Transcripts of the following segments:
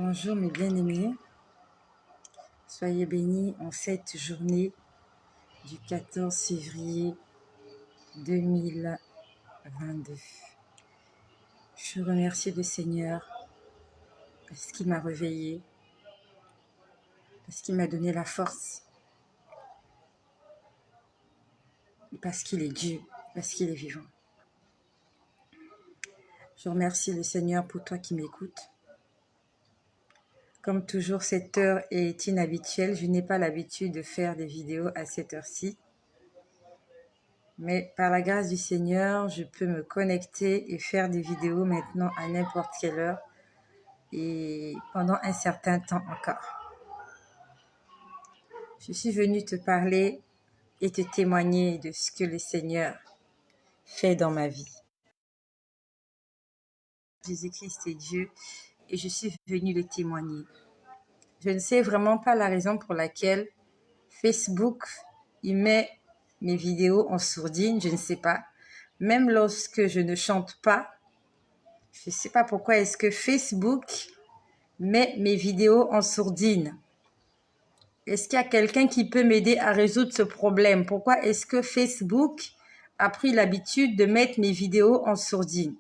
Bonjour mes bien-aimés, soyez bénis en cette journée du 14 février 2022. Je remercie le Seigneur parce qu'il m'a réveillée, parce qu'il m'a donné la force, parce qu'il est Dieu, parce qu'il est vivant. Je remercie le Seigneur pour toi qui m'écoutes. Comme toujours, cette heure est inhabituelle. Je n'ai pas l'habitude de faire des vidéos à cette heure-ci. Mais par la grâce du Seigneur, je peux me connecter et faire des vidéos maintenant à n'importe quelle heure et pendant un certain temps encore. Je suis venue te parler et te témoigner de ce que le Seigneur fait dans ma vie. Jésus-Christ est Dieu et je suis venue le témoigner. Je ne sais vraiment pas la raison pour laquelle Facebook, il met mes vidéos en sourdine, je ne sais pas. Même lorsque je ne chante pas, je ne sais pas pourquoi est-ce que Facebook met mes vidéos en sourdine. Est-ce qu'il y a quelqu'un qui peut m'aider à résoudre ce problème? Pourquoi est-ce que Facebook a pris l'habitude de mettre mes vidéos en sourdine?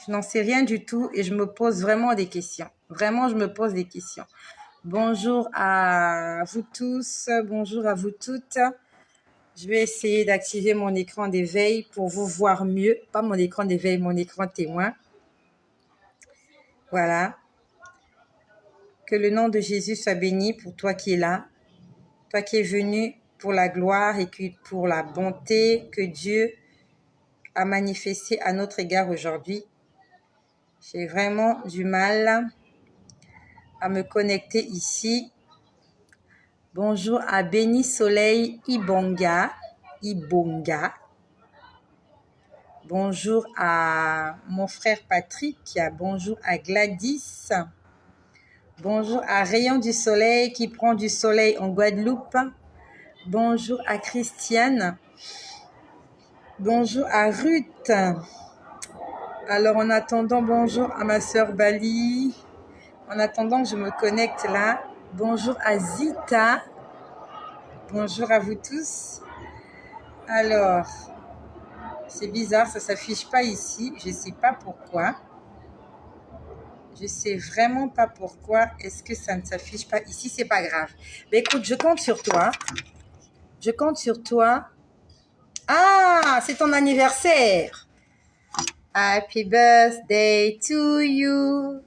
Je n'en sais rien du tout et je me pose vraiment des questions. Vraiment, je me pose des questions. Bonjour à vous tous, bonjour à vous toutes. Je vais essayer d'activer mon écran d'éveil pour vous voir mieux. Pas mon écran d'éveil, mon écran témoin. Voilà. Que le nom de Jésus soit béni pour toi qui es là. Toi qui es venu pour la gloire et pour la bonté que Dieu a manifestée à notre égard aujourd'hui. J'ai vraiment du mal à me connecter ici. Bonjour à Béni Soleil Ibonga. Bonjour à mon frère Patrick. Bonjour à Gladys. Bonjour à Rayon du Soleil qui prend du soleil en Guadeloupe. Bonjour à Christiane. Bonjour à Ruth. Alors, en attendant, bonjour à ma sœur Bali. En attendant que je me connecte là, bonjour à Zita. Bonjour à vous tous. Alors, c'est bizarre, ça ne s'affiche pas ici. Je ne sais pas pourquoi. Je ne sais vraiment pas pourquoi est-ce que ça ne s'affiche pas ici. C'est pas grave. Mais écoute, je compte sur toi. Je compte sur toi. Ah, c'est ton anniversaire. Happy birthday to you.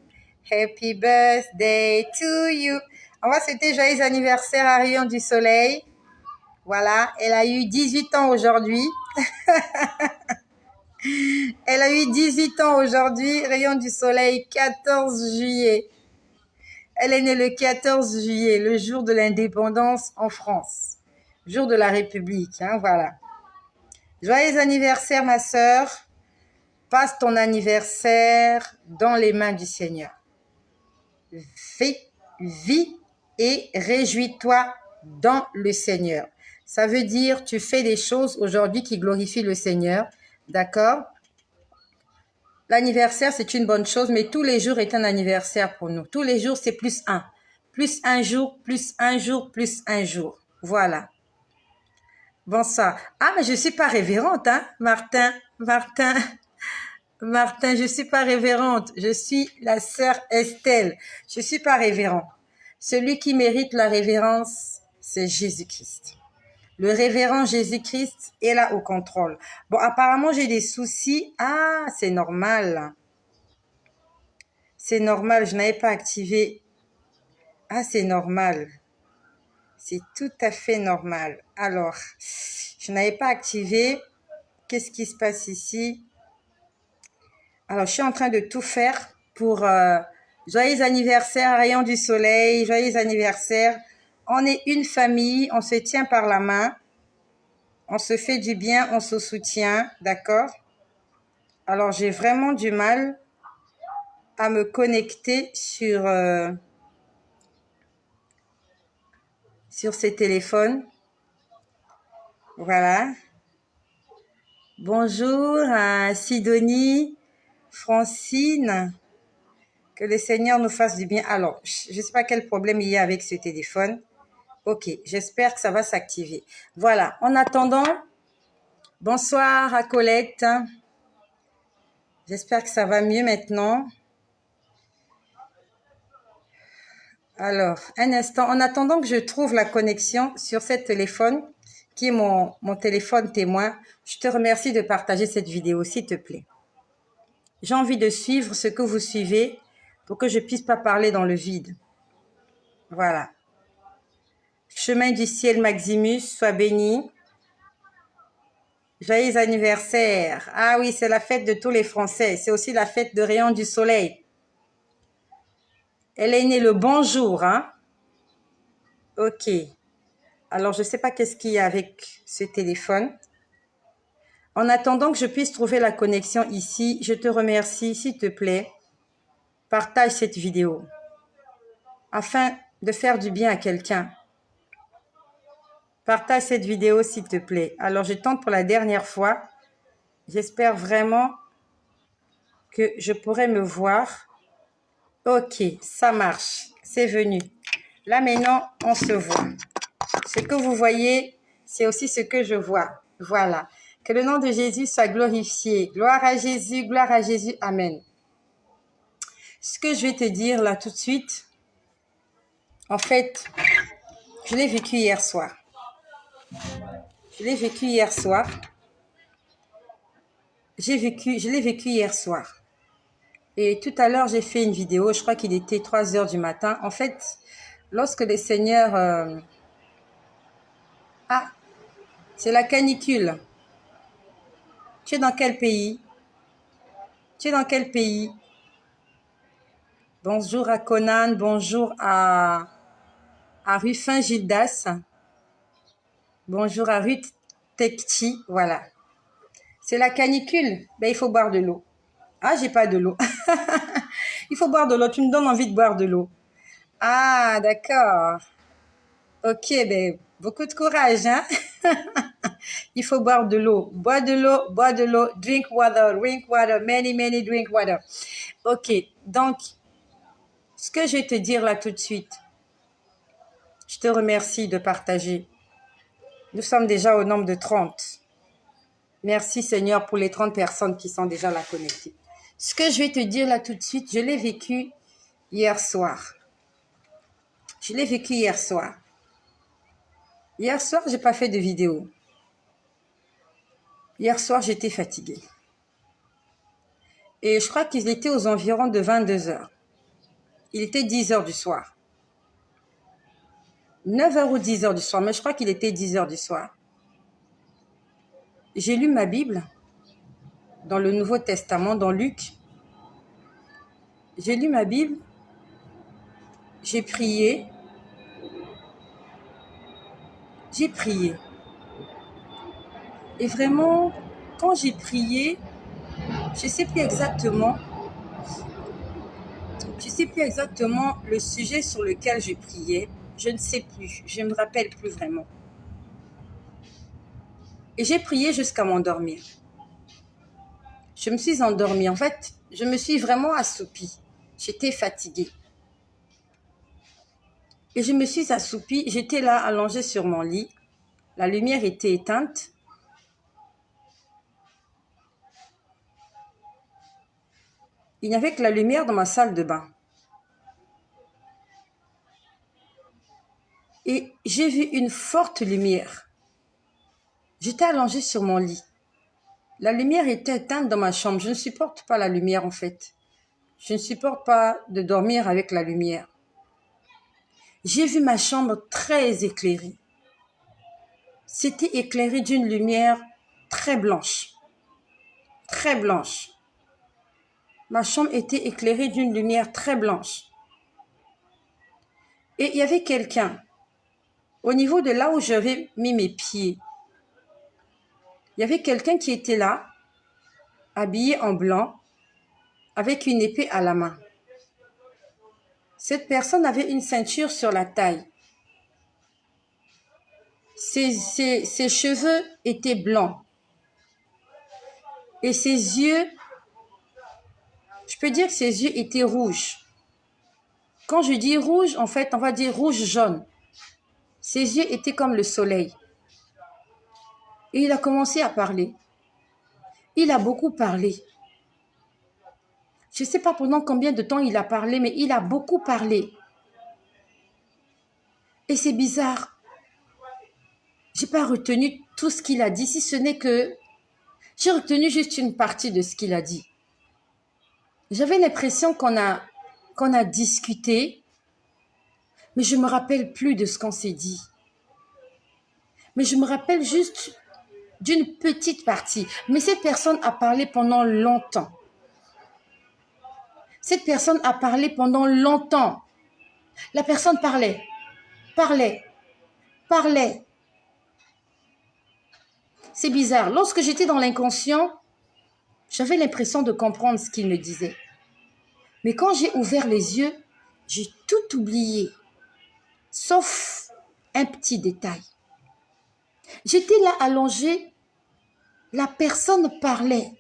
Happy birthday to you. On va souhaiter joyeux anniversaire à Rayon du Soleil. Voilà, elle a eu 18 ans aujourd'hui. Elle a eu 18 ans aujourd'hui, Rayon du Soleil, 14 juillet. Elle est née le 14 juillet, le jour de l'indépendance en France. Jour de la République, hein, voilà. Joyeux anniversaire, ma sœur. Passe ton anniversaire dans les mains du Seigneur. Vis et réjouis-toi dans le Seigneur. Ça veut dire tu fais des choses aujourd'hui qui glorifient le Seigneur. D'accord? L'anniversaire, c'est une bonne chose, mais tous les jours est un anniversaire pour nous. Tous les jours, c'est plus un. Plus un jour, plus un jour, plus un jour. Voilà. Bonsoir. Ah, mais je ne suis pas révérente, hein, Martin, je ne suis pas révérente. Je suis la sœur Estelle. Je ne suis pas révérend. Celui qui mérite la révérence, c'est Jésus-Christ. Le révérend Jésus-Christ est là au contrôle. Bon, apparemment, j'ai des soucis. Ah, c'est normal. C'est normal, je n'avais pas activé. Ah, c'est normal. C'est tout à fait normal. Alors, je n'avais pas activé. Qu'est-ce qui se passe ici? Alors, je suis en train de tout faire pour joyeux anniversaire, Rayon du Soleil, joyeux anniversaire. On est une famille, on se tient par la main, on se fait du bien, on se soutient, d'accord? Alors, j'ai vraiment du mal à me connecter sur ces téléphones. Voilà. Bonjour à Sidonie, Francine. Que le Seigneur nous fasse du bien. Alors, je ne sais pas quel problème il y a avec ce téléphone. Ok, j'espère que ça va s'activer. Voilà, en attendant, bonsoir à Colette. J'espère que ça va mieux maintenant. Alors, un instant, en attendant que je trouve la connexion sur ce téléphone, qui est mon téléphone témoin, je te remercie de partager cette vidéo, s'il te plaît. J'ai envie de suivre ce que vous suivez pour que je ne puisse pas parler dans le vide. Voilà. Chemin du ciel Maximus, sois béni. Joyeux anniversaire. Ah oui, c'est la fête de tous les Français. C'est aussi la fête de Rayon du Soleil. Elle est née le bon jour, hein? Ok. Alors, je ne sais pas qu'est-ce qu'il y a avec ce téléphone. En attendant que je puisse trouver la connexion ici, je te remercie, s'il te plaît, partage cette vidéo afin de faire du bien à quelqu'un. Partage cette vidéo, s'il te plaît. Alors, je tente pour la dernière fois. J'espère vraiment que je pourrai me voir. Ok, ça marche. C'est venu. Là, maintenant, on se voit. Ce que vous voyez, c'est aussi ce que je vois. Voilà. Que le nom de Jésus soit glorifié. Gloire à Jésus, gloire à Jésus. Amen. Ce que je vais te dire là tout de suite, en fait, je l'ai vécu hier soir. Je l'ai vécu hier soir. Je l'ai vécu hier soir. Et tout à l'heure, j'ai fait une vidéo, je crois qu'il était 3 heures du matin. En fait, lorsque le Seigneur... Ah, c'est la canicule. Tu es dans quel pays? Tu es dans quel pays? Bonjour à Conan, bonjour à Rufin Gildas. Bonjour à Ruth Tekchi, voilà. C'est la canicule. Ben, il faut boire de l'eau. Ah, j'ai pas de l'eau. Il faut boire de l'eau. Tu me donnes envie de boire de l'eau. Ah, d'accord. Ok, ben, beaucoup de courage, hein? Il faut boire de l'eau. Bois de l'eau, bois de l'eau. Drink water, many, many drink water. Ok, donc, ce que je vais te dire là tout de suite, je te remercie de partager. Nous sommes déjà au nombre de 30. Merci Seigneur pour les 30 personnes qui sont déjà là connectées. Ce que je vais te dire là tout de suite, je l'ai vécu hier soir. Je l'ai vécu hier soir. Hier soir, je n'ai pas fait de vidéo. Hier soir, j'étais fatiguée. Et je crois qu'ils étaient aux environs de 22 heures. Il était 10 heures du soir. 9 heures ou 10 heures du soir, mais je crois qu'il était 10 heures du soir. J'ai lu ma Bible dans le Nouveau Testament, dans Luc. J'ai lu ma Bible, j'ai prié. Et vraiment, quand j'ai prié, je ne sais plus exactement le sujet sur lequel je priais. Je ne sais plus, je ne me rappelle plus vraiment. Et j'ai prié jusqu'à m'endormir. Je me suis endormie. En fait, je me suis vraiment assoupie. J'étais fatiguée. Et je me suis assoupie. J'étais là, allongée sur mon lit. La lumière était éteinte. Il n'y avait que la lumière dans ma salle de bain. Et j'ai vu une forte lumière. J'étais allongée sur mon lit. La lumière était éteinte dans ma chambre. Je ne supporte pas la lumière en fait. Je ne supporte pas de dormir avec la lumière. J'ai vu ma chambre très éclairée. C'était éclairé d'une lumière très blanche. Très blanche. Ma chambre était éclairée d'une lumière très blanche. Et il y avait quelqu'un au niveau de là où j'avais mis mes pieds. Il y avait quelqu'un qui était là, habillé en blanc, avec une épée à la main. Cette personne avait une ceinture sur la taille. Ses cheveux étaient blancs. Et ses yeux, je peux dire que ses yeux étaient rouges. Quand je dis rouge, en fait, on va dire rouge-jaune. Ses yeux étaient comme le soleil. Et il a commencé à parler. Il a beaucoup parlé. Je ne sais pas pendant combien de temps il a parlé, mais il a beaucoup parlé. Et c'est bizarre. Je n'ai pas retenu tout ce qu'il a dit, si ce n'est que j'ai retenu juste une partie de ce qu'il a dit. J'avais l'impression qu'on a discuté, mais je ne me rappelle plus de ce qu'on s'est dit. Mais je me rappelle juste d'une petite partie. Mais cette personne a parlé pendant longtemps. Cette personne a parlé pendant longtemps. La personne parlait, parlait, parlait. C'est bizarre. Lorsque j'étais dans l'inconscient, j'avais l'impression de comprendre ce qu'il me disait. Mais quand j'ai ouvert les yeux, j'ai tout oublié, sauf un petit détail. J'étais là allongée, la personne parlait.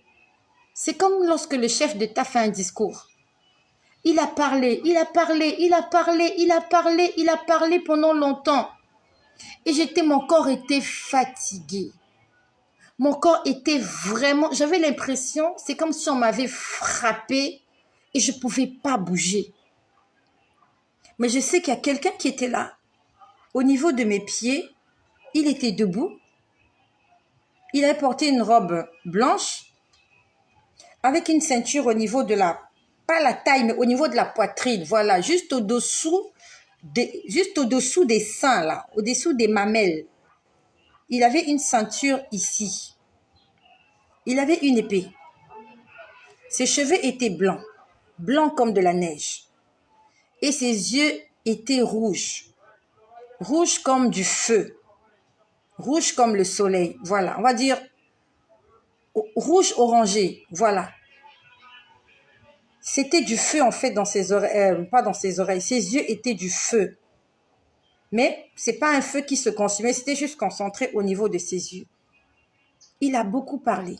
C'est comme lorsque le chef d'État fait un discours. Il a parlé, il a parlé, il a parlé, il a parlé, il a parlé pendant longtemps. Et mon corps était fatigué. Mon corps était vraiment, j'avais l'impression, c'est comme si on m'avait frappé et je ne pouvais pas bouger. Mais je sais qu'il y a quelqu'un qui était là. Au niveau de mes pieds, il était debout. Il avait porté une robe blanche avec une ceinture au niveau de pas la taille, mais au niveau de la poitrine. Voilà, juste au-dessous des seins, là, au-dessous des mamelles. Il avait une ceinture ici. Il avait une épée. Ses cheveux étaient blancs, blancs comme de la neige. Et ses yeux étaient rouges, rouges comme du feu, rouges comme le soleil. Voilà, on va dire rouge orangé, voilà. C'était du feu en fait dans ses oreilles, pas dans ses oreilles, ses yeux étaient du feu. Mais c'est pas un feu qui se consumait, c'était juste concentré au niveau de ses yeux. Il a beaucoup parlé.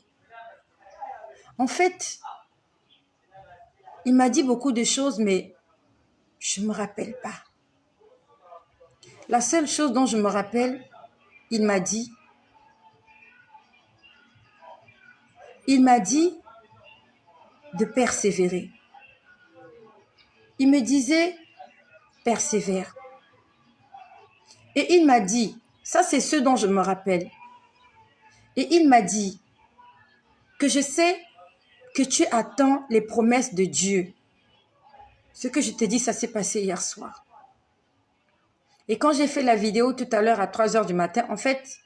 En fait, il m'a dit beaucoup de choses, mais je ne me rappelle pas. La seule chose dont je me rappelle, il m'a dit de persévérer. Il me disait, persévère. Et il m'a dit, ça c'est ce dont je me rappelle. Et il m'a dit que je sais que tu attends les promesses de Dieu. Ce que je te dis, ça s'est passé hier soir. Et quand j'ai fait la vidéo tout à l'heure à 3h du matin, en fait,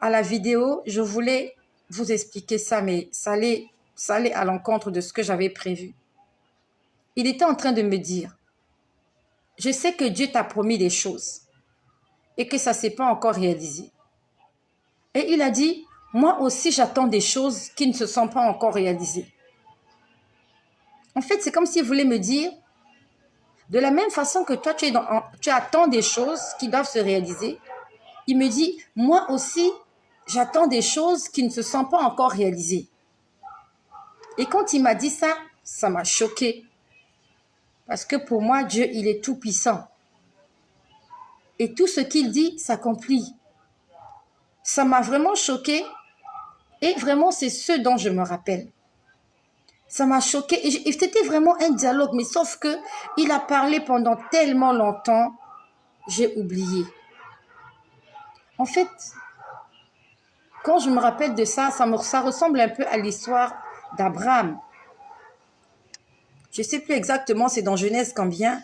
à la vidéo, je voulais vous expliquer ça, mais ça allait à l'encontre de ce que j'avais prévu. Il était en train de me dire, je sais que Dieu t'a promis des choses et que ça ne s'est pas encore réalisé. Et il a dit, moi aussi j'attends des choses qui ne se sont pas encore réalisées. En fait, c'est comme s'il voulait me dire, de la même façon que toi, tu attends des choses qui doivent se réaliser, il me dit, moi aussi, j'attends des choses qui ne se sont pas encore réalisées. Et quand il m'a dit ça, ça m'a choquée. Parce que pour moi, Dieu, il est tout puissant. Et tout ce qu'il dit s'accomplit. Ça m'a vraiment choquée. Et vraiment, c'est ce dont je me rappelle. Ça m'a choquée. Et c'était vraiment un dialogue. Mais sauf que il a parlé pendant tellement longtemps, j'ai oublié. En fait, quand je me rappelle de ça, ça ressemble un peu à l'histoire d'Abraham. Je ne sais plus exactement, c'est dans Genèse combien.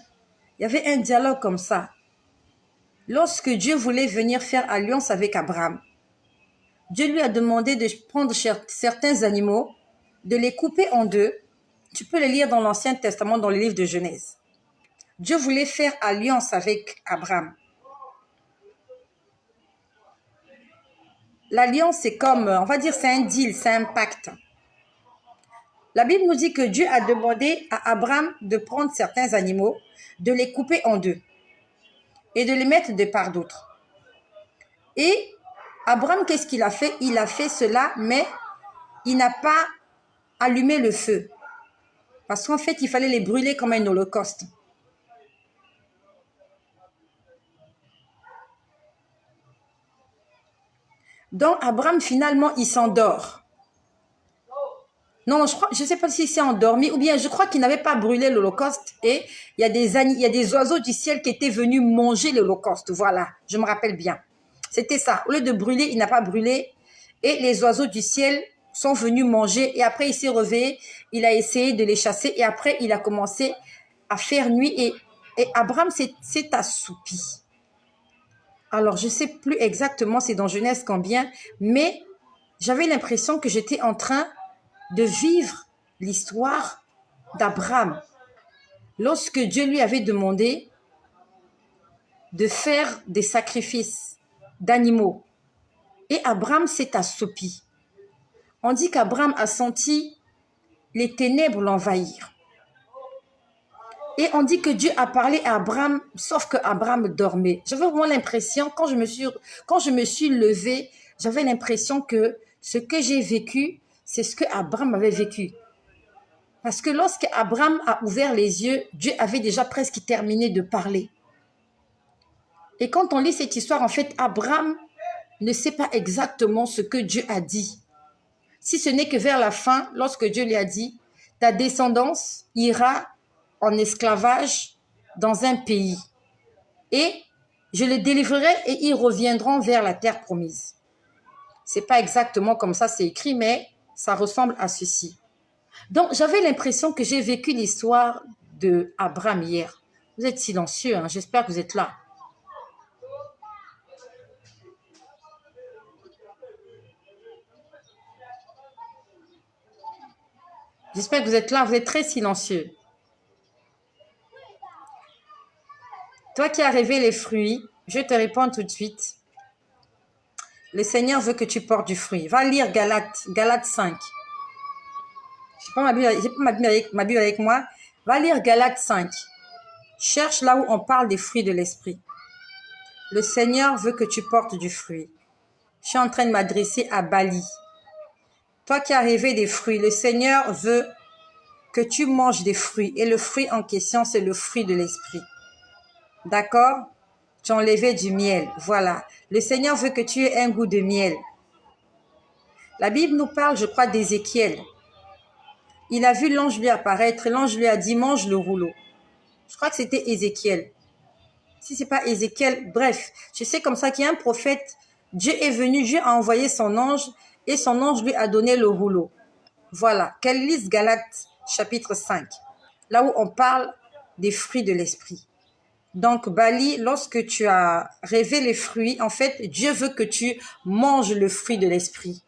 Il y avait un dialogue comme ça. Lorsque Dieu voulait venir faire alliance avec Abraham, Dieu lui a demandé de prendre certains animaux, de les couper en deux. Tu peux le lire dans l'Ancien Testament, dans le livre de Genèse. Dieu voulait faire alliance avec Abraham. L'alliance, c'est comme, on va dire, c'est un deal, c'est un pacte. La Bible nous dit que Dieu a demandé à Abraham de prendre certains animaux, de les couper en deux et de les mettre de part d'autre. Et Abraham, qu'est-ce qu'il a fait? Il a fait cela, mais il n'a pas allumé le feu. Parce qu'en fait, il fallait les brûler comme un holocauste. Donc, Abraham, finalement, il s'endort. Non, je ne sais pas s'il s'est endormi ou bien je crois qu'il n'avait pas brûlé l'Holocauste et il y a des oiseaux du ciel qui étaient venus manger l'Holocauste. Voilà, je me rappelle bien. C'était ça. Au lieu de brûler, il n'a pas brûlé et les oiseaux du ciel sont venus manger et après il s'est réveillé, il a essayé de les chasser et après il a commencé à faire nuit et Abraham s'est assoupi. Alors, je ne sais plus exactement, c'est dans Genèse combien, mais j'avais l'impression que j'étais en train de vivre l'histoire d'Abraham. Lorsque Dieu lui avait demandé de faire des sacrifices d'animaux, et Abraham s'est assoupi. On dit qu'Abraham a senti les ténèbres l'envahir. Et on dit que Dieu a parlé à Abraham, sauf que Abraham dormait. J'avais vraiment l'impression, quand je me suis levée, j'avais l'impression que ce que j'ai vécu, c'est ce que Abraham avait vécu. Parce que lorsque Abraham a ouvert les yeux, Dieu avait déjà presque terminé de parler. Et quand on lit cette histoire, en fait, Abraham ne sait pas exactement ce que Dieu a dit. Si ce n'est que vers la fin, lorsque Dieu lui a dit, ta descendance ira en esclavage dans un pays. Et je les délivrerai et ils reviendront vers la terre promise. C'est pas exactement comme ça, c'est écrit, mais ça ressemble à ceci. Donc, j'avais l'impression que j'ai vécu l'histoire de Abraham hier. Vous êtes silencieux, hein? J'espère que vous êtes là. J'espère que vous êtes là, vous êtes très silencieux. Toi qui as rêvé les fruits, je te réponds tout de suite. Le Seigneur veut que tu portes du fruit. Va lire Galates 5. Je n'ai pas ma Bible avec moi. Va lire Galates 5. Cherche là où on parle des fruits de l'esprit. Le Seigneur veut que tu portes du fruit. Je suis en train de m'adresser à Bali. Toi qui as rêvé des fruits, le Seigneur veut que tu manges des fruits. Et le fruit en question, c'est le fruit de l'esprit. D'accord? Tu as enlevé du miel. Voilà. Le Seigneur veut que tu aies un goût de miel. La Bible nous parle, je crois, d'Ézéchiel. Il a vu l'ange lui apparaître. L'ange lui a dit, mange le rouleau. Je crois que c'était Ézéchiel. Si c'est pas Ézéchiel, bref, je sais comme ça qu'il y a un prophète. Dieu est venu, Dieu a envoyé son ange et son ange lui a donné le rouleau. Voilà. Qu'elle lise Galates chapitre 5. Là où on parle des fruits de l'esprit. Donc, Bali, lorsque tu as rêvé les fruits, en fait, Dieu veut que tu manges le fruit de l'esprit.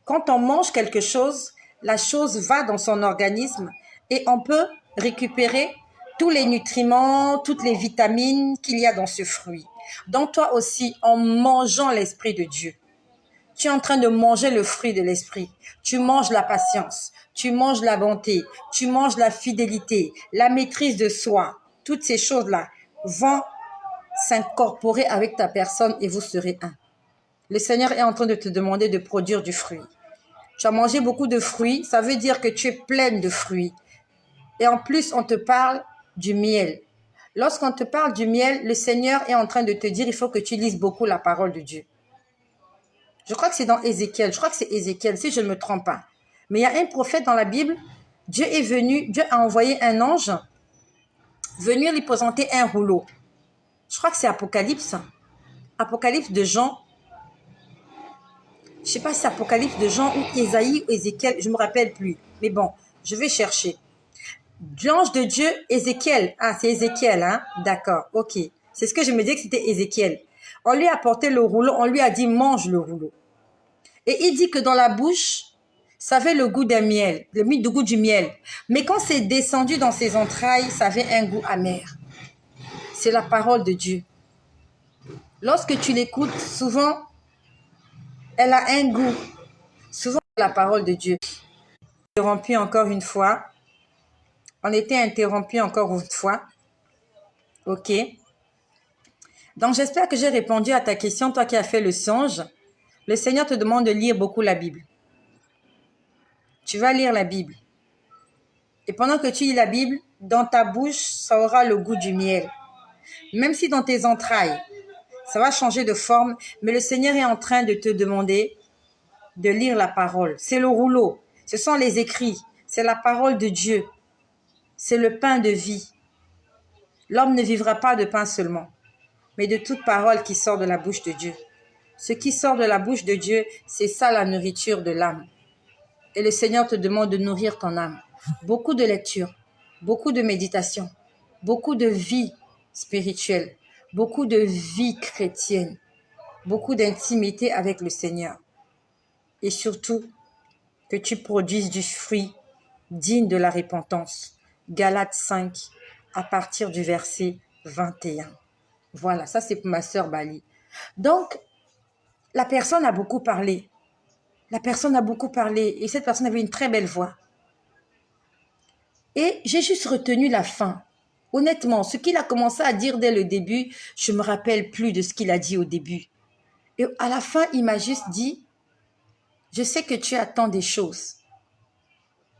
Quand on mange quelque chose, la chose va dans son organisme et on peut récupérer tous les nutriments, toutes les vitamines qu'il y a dans ce fruit. Donc, toi aussi, en mangeant l'esprit de Dieu, tu es en train de manger le fruit de l'esprit. Tu manges la patience, tu manges la bonté, tu manges la fidélité, la maîtrise de soi. Toutes ces choses-là vont s'incorporer avec ta personne et vous serez un. Le Seigneur est en train de te demander de produire du fruit. Tu as mangé beaucoup de fruits, ça veut dire que tu es pleine de fruits. Et en plus, on te parle du miel. Lorsqu'on te parle du miel, le Seigneur est en train de te dire, il faut que tu lises beaucoup la parole de Dieu. Je crois que c'est dans Ézéchiel. Je crois que c'est Ézéchiel, si je ne me trompe pas. Mais il y a un prophète dans la Bible. Dieu est venu, Dieu a envoyé un ange venir lui présenter un rouleau. Je crois que c'est Apocalypse. Apocalypse de Jean. Je ne sais pas si c'est Apocalypse de Jean ou Ésaïe ou Ézéchiel. Je ne me rappelle plus. Mais bon, je vais chercher. L'ange de Dieu, Ézéchiel. Ah, c'est Ézéchiel, hein? D'accord, ok. C'est ce que je me disais que c'était Ézéchiel. On lui a apporté le rouleau, on lui a dit mange le rouleau. Et il dit que dans la bouche, ça avait le goût d'un miel, le goût du miel. Mais quand c'est descendu dans ses entrailles, ça avait un goût amer. C'est la parole de Dieu. Lorsque tu l'écoutes, souvent, elle a un goût. Souvent, la parole de Dieu. Interrompu encore une fois. On était interrompu encore une fois. Ok. Donc, j'espère que j'ai répondu à ta question, toi qui as fait le songe. Le Seigneur te demande de lire beaucoup la Bible. Tu vas lire la Bible. Et pendant que tu lis la Bible, dans ta bouche, ça aura le goût du miel. Même si dans tes entrailles, Ça va changer de forme, mais le Seigneur est en train de te demander de lire la parole. C'est le rouleau, ce sont les écrits, c'est la parole de Dieu, c'est le pain de vie. L'homme ne vivra pas de pain seulement, mais de toute parole qui sort de la bouche de Dieu. Ce qui sort de la bouche de Dieu, c'est ça la nourriture de l'âme. Et le Seigneur te demande de nourrir ton âme. Beaucoup de lecture, beaucoup de méditation, beaucoup de vie spirituelle, beaucoup de vie chrétienne, beaucoup d'intimité avec le Seigneur. Et surtout, que tu produises du fruit digne de la repentance. Galates 5, à partir du verset 21. Voilà, ça c'est pour ma sœur Bali. Donc, la personne a beaucoup parlé. La personne a beaucoup parlé et cette personne avait une très belle voix. Et j'ai juste retenu la fin. Honnêtement, ce qu'il a commencé à dire dès le début, je ne me rappelle plus de ce qu'il a dit au début. Et à la fin, il m'a juste dit, je sais que tu attends des choses.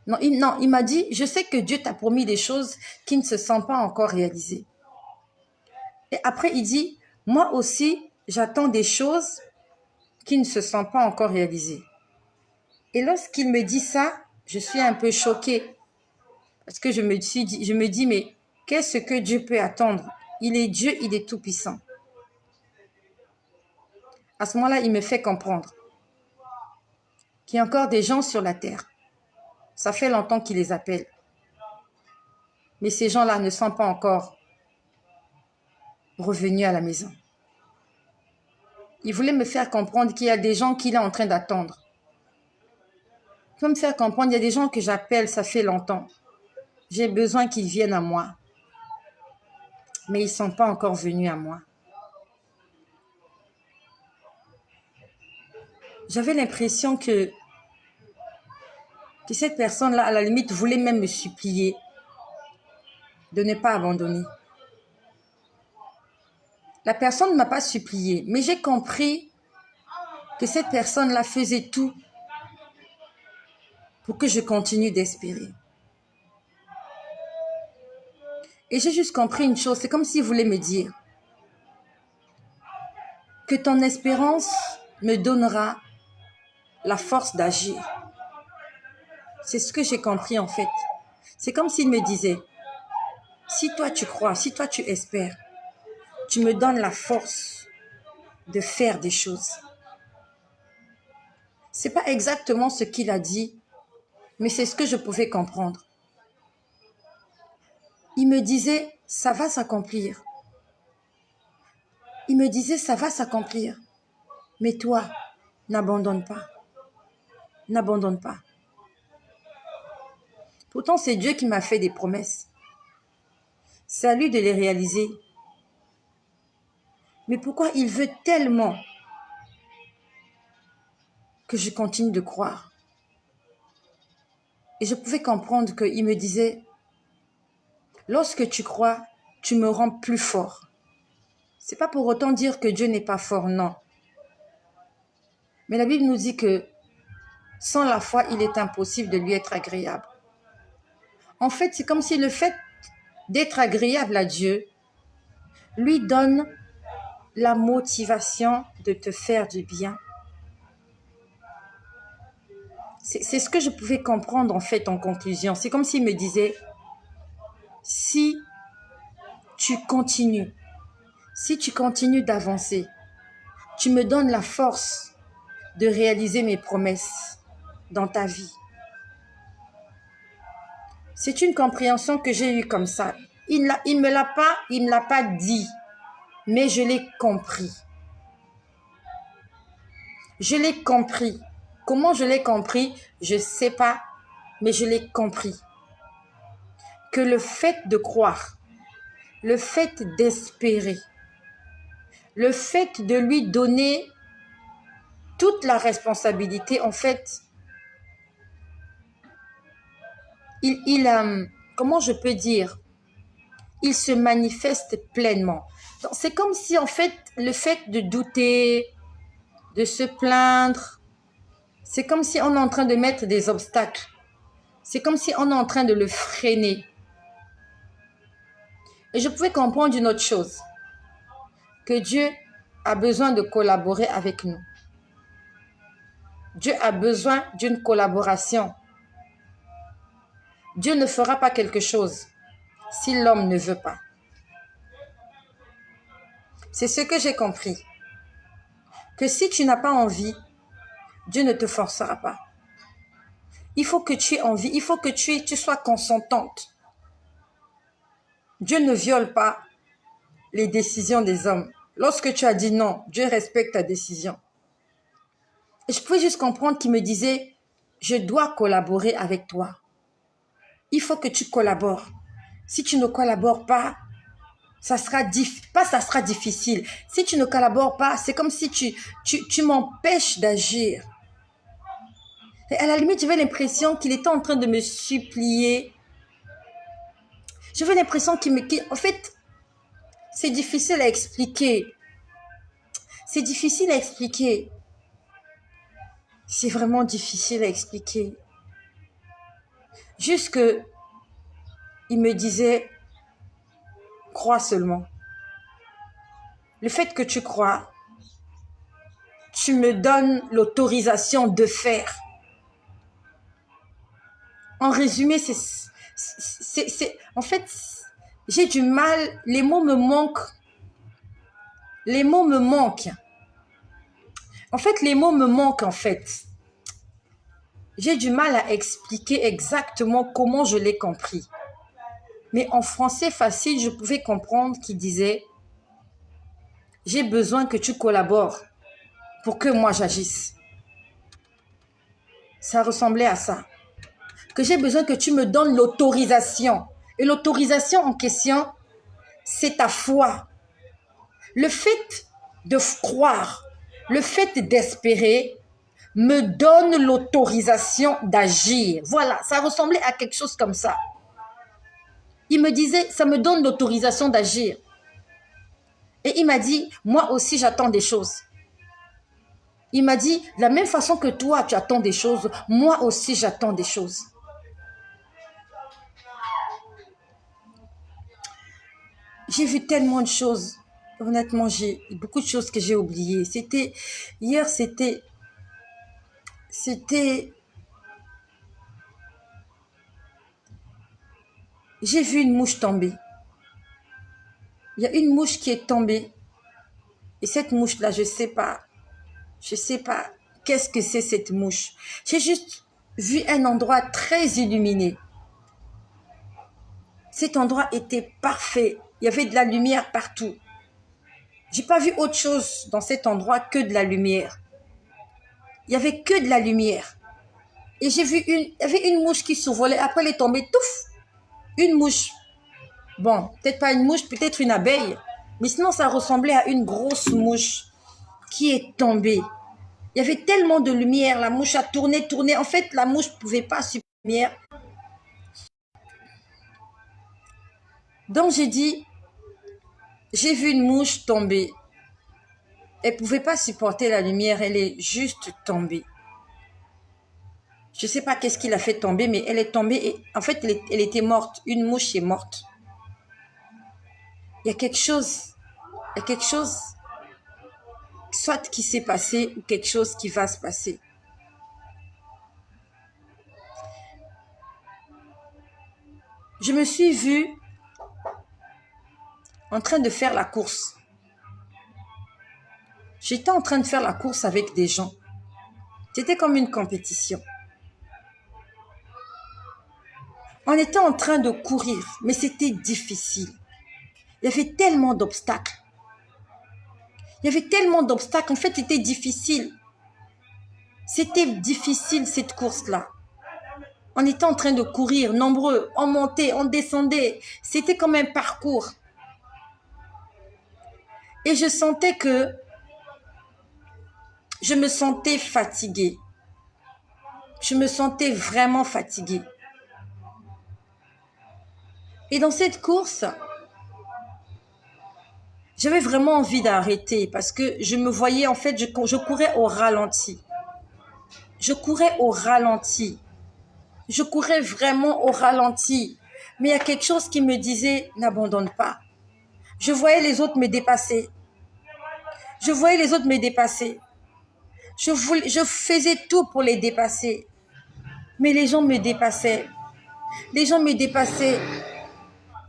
Non, il m'a dit, je sais que Dieu t'a promis des choses qui ne se sont pas encore réalisées. Et après, il dit, moi aussi, j'attends des choses qui ne se sont pas encore réalisées. Et lorsqu'il me dit ça, je suis un peu choquée. Parce que je me dis, mais qu'est-ce que Dieu peut attendre? Il est Dieu, il est tout-puissant. À ce moment-là, il me fait comprendre qu'il y a encore des gens sur la terre. Ça fait longtemps qu'il les appelle. Mais ces gens-là ne sont pas encore revenus à la maison. Il voulait me faire comprendre qu'il y a des gens qu'il est en train d'attendre. Il veut me faire comprendre, il y a des gens que j'appelle, ça fait longtemps. J'ai besoin qu'ils viennent à moi. Mais ils ne sont pas encore venus à moi. J'avais l'impression que cette personne-là, à la limite, voulait même me supplier de ne pas abandonner. La personne ne m'a pas supplié, mais j'ai compris que cette personne-là faisait tout pour que je continue d'espérer. Et j'ai juste compris une chose, c'est comme s'il voulait me dire que ton espérance me donnera la force d'agir. C'est ce que j'ai compris en fait. C'est comme s'il me disait, si toi tu crois, si toi tu espères, tu me donnes la force de faire des choses. C'est pas exactement ce qu'il a dit, mais c'est ce que je pouvais comprendre. Il me disait, ça va s'accomplir. Il me disait, ça va s'accomplir. Mais toi, n'abandonne pas. N'abandonne pas. Pourtant, c'est Dieu qui m'a fait des promesses. C'est à lui de les réaliser. Mais pourquoi il veut tellement que je continue de croire? Et je pouvais comprendre qu'il me disait, lorsque tu crois, tu me rends plus fort. C'est pas pour autant dire que Dieu n'est pas fort, non. Mais la Bible nous dit que sans la foi, il est impossible de lui être agréable. En fait, c'est comme si le fait d'être agréable à Dieu lui donne la motivation de te faire du bien. C'est ce que je pouvais comprendre en fait en conclusion. C'est comme s'il me disait, si tu continues d'avancer, tu me donnes la force de réaliser mes promesses dans ta vie. C'est une compréhension que j'ai eue comme ça. Il ne me l'a pas dit, mais je l'ai compris. Je l'ai compris. Comment je l'ai compris? Je ne sais pas, mais je l'ai compris. Que le fait de croire, le fait d'espérer, le fait de lui donner toute la responsabilité, en fait, comment je peux dire? Il se manifeste pleinement. C'est comme si, en fait, le fait de douter, de se plaindre, c'est comme si on est en train de mettre des obstacles. C'est comme si on est en train de le freiner. Et je pouvais comprendre une autre chose. Que Dieu a besoin de collaborer avec nous. Dieu a besoin d'une collaboration. Dieu ne fera pas quelque chose si l'homme ne veut pas. C'est ce que j'ai compris. Que si tu n'as pas envie, Dieu ne te forcera pas. Il faut que tu aies envie, il faut que tu sois consentante. Dieu ne viole pas les décisions des hommes. Lorsque tu as dit non, Dieu respecte ta décision. Et je pouvais juste comprendre qu'il me disait, je dois collaborer avec toi. Il faut que tu collabores. Si tu ne collabores pas, ça sera difficile. Si tu ne collabores pas, c'est comme si tu m'empêches d'agir. Et à la limite, j'avais l'impression qu'il était en train de me supplier. J'avais l'impression en fait, c'est difficile à expliquer. C'est difficile à expliquer. C'est vraiment difficile à expliquer. Juste que il me disait, crois seulement. Le fait que tu crois, tu me donnes l'autorisation de faire. En résumé, en fait, j'ai du mal, les mots me manquent. Les mots me manquent. En fait, les mots me manquent, en fait. J'ai du mal à expliquer exactement comment je l'ai compris. Mais en français facile, je pouvais comprendre qu'il disait « J'ai besoin que tu collabores pour que moi j'agisse. » Ça ressemblait à ça. Que j'ai besoin que tu me donnes l'autorisation. Et l'autorisation en question, c'est ta foi. Le fait de croire, le fait d'espérer me donne l'autorisation d'agir. Voilà, ça ressemblait à quelque chose comme ça. Il me disait, ça me donne l'autorisation d'agir. Et il m'a dit, moi aussi j'attends des choses. Il m'a dit, de la même façon que toi tu attends des choses, moi aussi j'attends des choses. J'ai vu tellement de choses. Honnêtement, j'ai beaucoup de choses que j'ai oubliées. Hier, j'ai vu une mouche tomber. Il y a une mouche qui est tombée. Et cette mouche-là, je sais pas qu'est-ce que c'est cette mouche. J'ai juste vu un endroit très illuminé. Cet endroit était parfait. Il y avait de la lumière partout. J'ai pas vu autre chose dans cet endroit que de la lumière. Il y avait que de la lumière. Et il y avait une mouche qui survolait. Après, elle est tombée, touf, une mouche. Bon, peut-être pas une mouche, peut-être une abeille. Mais sinon, ça ressemblait à une grosse mouche qui est tombée. Il y avait tellement de lumière, la mouche a tourné. En fait, la mouche ne pouvait pas supporter la lumière. Donc, j'ai dit, j'ai vu une mouche tomber. Elle ne pouvait pas supporter la lumière, elle est juste tombée. Je ne sais pas qu'est-ce qui l'a fait tomber, mais elle est tombée et en fait, elle était morte. Une mouche est morte. Il y a quelque chose, soit qui s'est passé ou quelque chose qui va se passer. Je me suis vue en train de faire la course. J'étais en train de faire la course avec des gens. C'était comme une compétition. On était en train de courir, mais c'était difficile. Il y avait tellement d'obstacles. En fait, c'était difficile. C'était difficile cette course-là. On était en train de courir, nombreux. On montait, on descendait. C'était comme un parcours. Et je sentais que je me sentais fatiguée. Je me sentais vraiment fatiguée. Et dans cette course, j'avais vraiment envie d'arrêter parce que je me voyais, en fait, je courais au ralenti. Je courais au ralenti. Je courais vraiment au ralenti. Mais il y a quelque chose qui me disait, n'abandonne pas. Je voyais les autres me dépasser. Je voyais les autres me dépasser. Je faisais tout pour les dépasser. Mais les gens me dépassaient. Les gens me dépassaient.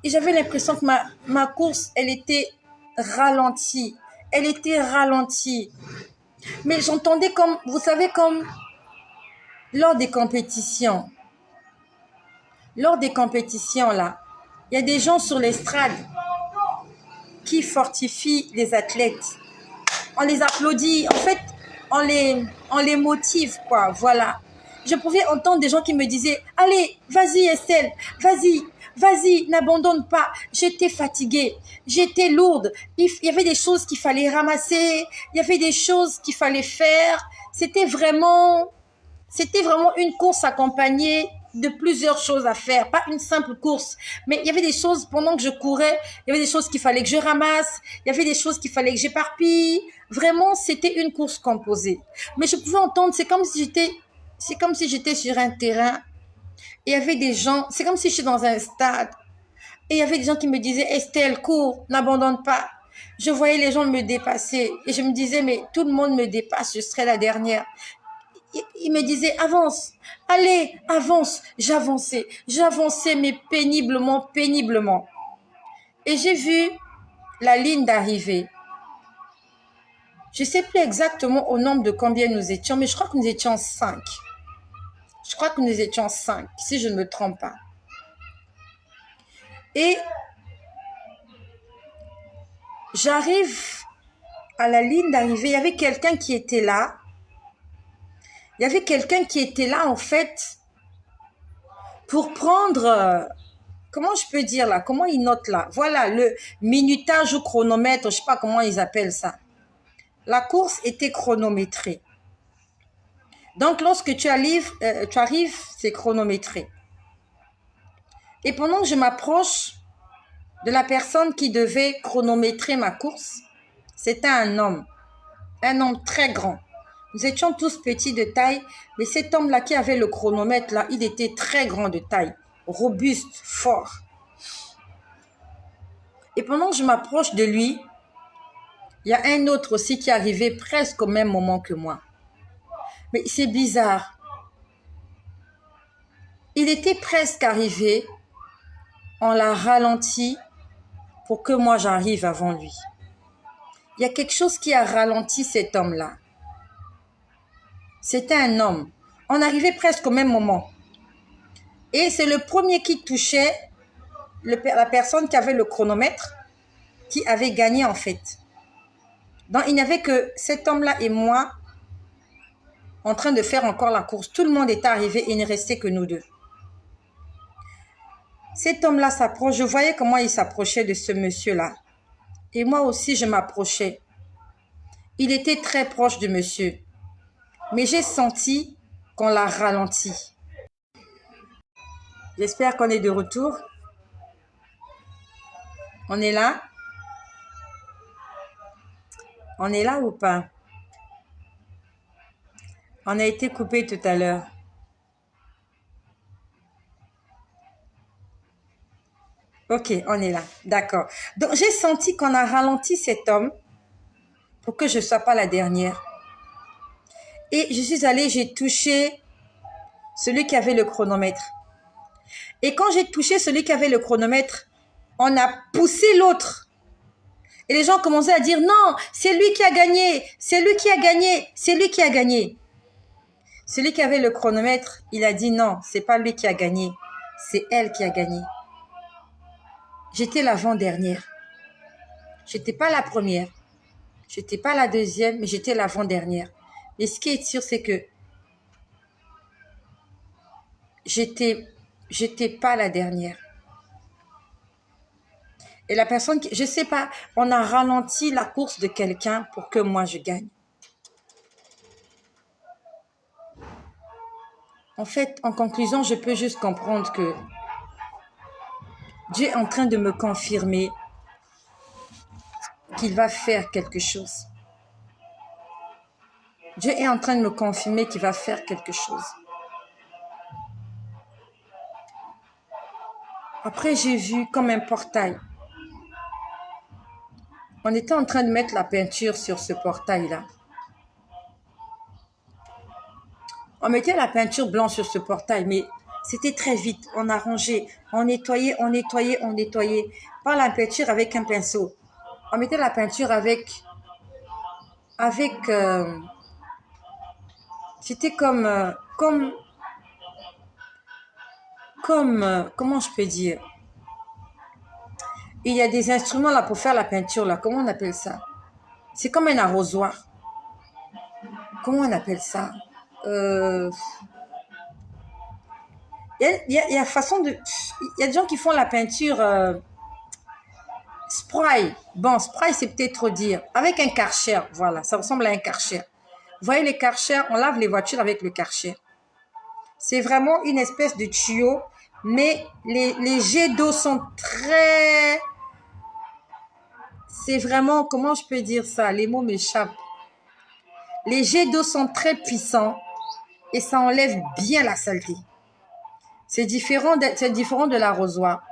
Et j'avais l'impression que ma course, elle était ralentie. Elle était ralentie. Mais j'entendais comme, vous savez, comme lors des compétitions. Lors des compétitions, là, il y a des gens sur l'estrade qui fortifient les athlètes. On les applaudit. En fait, on les motive, quoi. Voilà. Je pouvais entendre des gens qui me disaient, allez, vas-y Estelle, vas-y, vas-y, n'abandonne pas. J'étais fatiguée, j'étais lourde. Il y avait des choses qu'il fallait ramasser, il y avait des choses qu'il fallait faire. C'était vraiment une course accompagnée de plusieurs choses à faire, pas une simple course. Mais il y avait des choses, pendant que je courais, il y avait des choses qu'il fallait que je ramasse, il y avait des choses qu'il fallait que j'éparpille. Vraiment, c'était une course composée. Mais je pouvais entendre, c'est comme si j'étais sur un terrain et il y avait des gens, c'est comme si j'étais dans un stade et il y avait des gens qui me disaient, Estelle, cours, n'abandonne pas. Je voyais les gens me dépasser et je me disais, mais tout le monde me dépasse, je serai la dernière. Il me disait, avance, allez, avance. J'avançais, mais péniblement, péniblement. Et j'ai vu la ligne d'arrivée. Je ne sais plus exactement au nombre de combien nous étions, mais je crois que nous étions 5. Je crois que nous étions 5, si je ne me trompe pas. Et j'arrive à la ligne d'arrivée, il y avait quelqu'un qui était là. Il y avait quelqu'un qui était là, en fait, pour prendre... comment je peux dire là? Comment ils notent là? Voilà, le minutage ou chronomètre, je ne sais pas comment ils appellent ça. La course était chronométrée. Donc, lorsque tu arrives, c'est chronométré. Et pendant que je m'approche de la personne qui devait chronométrer ma course, c'était un homme très grand. Nous étions tous petits de taille, mais cet homme-là qui avait le chronomètre, là, il était très grand de taille, robuste, fort. Et pendant que je m'approche de lui, il y a un autre aussi qui est arrivé presque au même moment que moi. Mais c'est bizarre. Il était presque arrivé, on l'a ralenti pour que moi j'arrive avant lui. Il y a quelque chose qui a ralenti cet homme-là. C'était un homme. On arrivait presque au même moment. Et c'est le premier qui touchait la personne qui avait le chronomètre qui avait gagné en fait. Donc il n'y avait que cet homme-là et moi en train de faire encore la course. Tout le monde était arrivé et il ne restait que nous deux. Cet homme-là s'approche, je voyais comment il s'approchait de ce monsieur-là. Et moi aussi, je m'approchais. Il était très proche de monsieur. Mais j'ai senti qu'on l'a ralenti. J'espère qu'on est de retour. On est là? On est là ou pas? On a été coupé tout à l'heure. Ok, on est là. D'accord. Donc, j'ai senti qu'on a ralenti cet homme pour que je ne sois pas la dernière. Et je suis allée, j'ai touché celui qui avait le chronomètre. Et quand j'ai touché celui qui avait le chronomètre, on a poussé l'autre. Et les gens commençaient à dire, non, c'est lui qui a gagné, c'est lui qui a gagné, c'est lui qui a gagné. Celui qui avait le chronomètre, il a dit, non, c'est pas lui qui a gagné, c'est elle qui a gagné. J'étais l'avant-dernière. J'étais pas la première. J'étais pas la deuxième, mais j'étais l'avant-dernière. Mais ce qui est sûr, c'est que j'étais pas la dernière. Et la personne je sais pas, on a ralenti la course de quelqu'un pour que moi je gagne. En fait, en conclusion, je peux juste comprendre que Dieu est en train de me confirmer qu'il va faire quelque chose. Dieu est en train de me confirmer qu'il va faire quelque chose. Après, j'ai vu comme un portail. On était en train de mettre la peinture sur ce portail-là. On mettait la peinture blanche sur ce portail, mais c'était très vite. On a rangé, on nettoyait, on nettoyait, on nettoyait. Pas la peinture avec un pinceau. On mettait la peinture avec c'était comment je peux dire? Il y a des instruments là pour faire la peinture là. Comment on appelle ça? C'est comme un arrosoir. Comment on appelle ça? Euh, il y a façon de, il y a des gens qui font la peinture spray. Bon, spray c'est peut-être trop dire. Avec un Karcher, voilà, ça ressemble à un Karcher. Vous voyez les Karcher, on lave les voitures avec le Karcher. C'est vraiment une espèce de tuyau, mais les jets d'eau sont très... C'est vraiment, comment je peux dire ça? Les mots m'échappent. Les jets d'eau sont très puissants et ça enlève bien la saleté. C'est différent de l'arrosoir.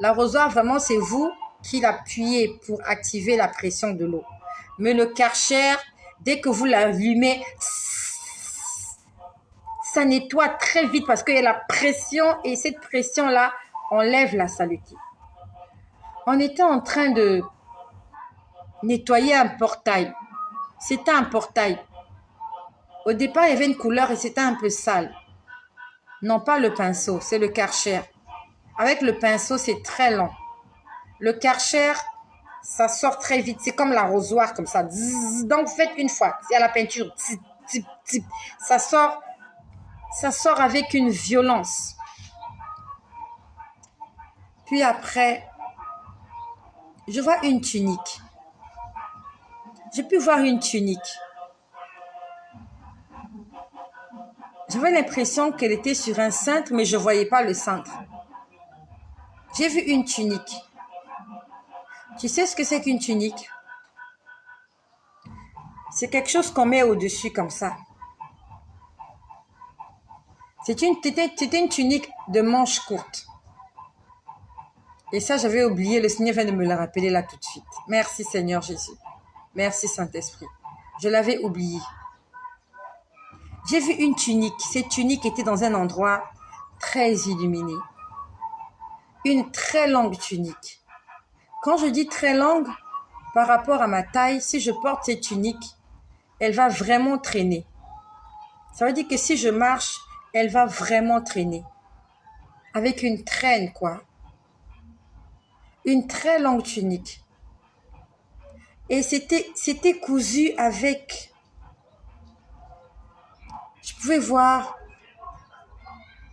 L'arrosoir, vraiment, c'est vous qui l'appuyez pour activer la pression de l'eau. Mais le Karcher, dès que vous l'allumez, ça nettoie très vite parce qu'il y a la pression et cette pression-là enlève la saleté. On était en train de nettoyer un portail. C'était un portail. Au départ, il y avait une couleur et c'était un peu sale. Non, pas le pinceau, c'est le Karcher. Avec le pinceau, c'est très lent. Le Karcher, ça sort très vite. C'est comme l'arrosoir, comme ça. Donc, faites une fois. C'est à la peinture. Ça sort avec une violence. Puis après, je vois une tunique. J'ai pu voir une tunique. J'avais l'impression qu'elle était sur un cintre, mais je ne voyais pas le cintre. J'ai vu une tunique. Tu sais ce que c'est qu'une tunique? C'est quelque chose qu'on met au-dessus comme ça. C'était une tunique de manches courtes. Et ça, j'avais oublié. Le Seigneur vient de me le rappeler là tout de suite. Merci Seigneur Jésus. Merci Saint-Esprit. Je l'avais oublié. J'ai vu une tunique. Cette tunique était dans un endroit très illuminé. Une très longue tunique. Quand je dis très longue, par rapport à ma taille, si je porte cette tunique, elle va vraiment traîner. Ça veut dire que si je marche, elle va vraiment traîner. Avec une traîne, quoi. Une très longue tunique. Et c'était cousu avec... Je pouvais voir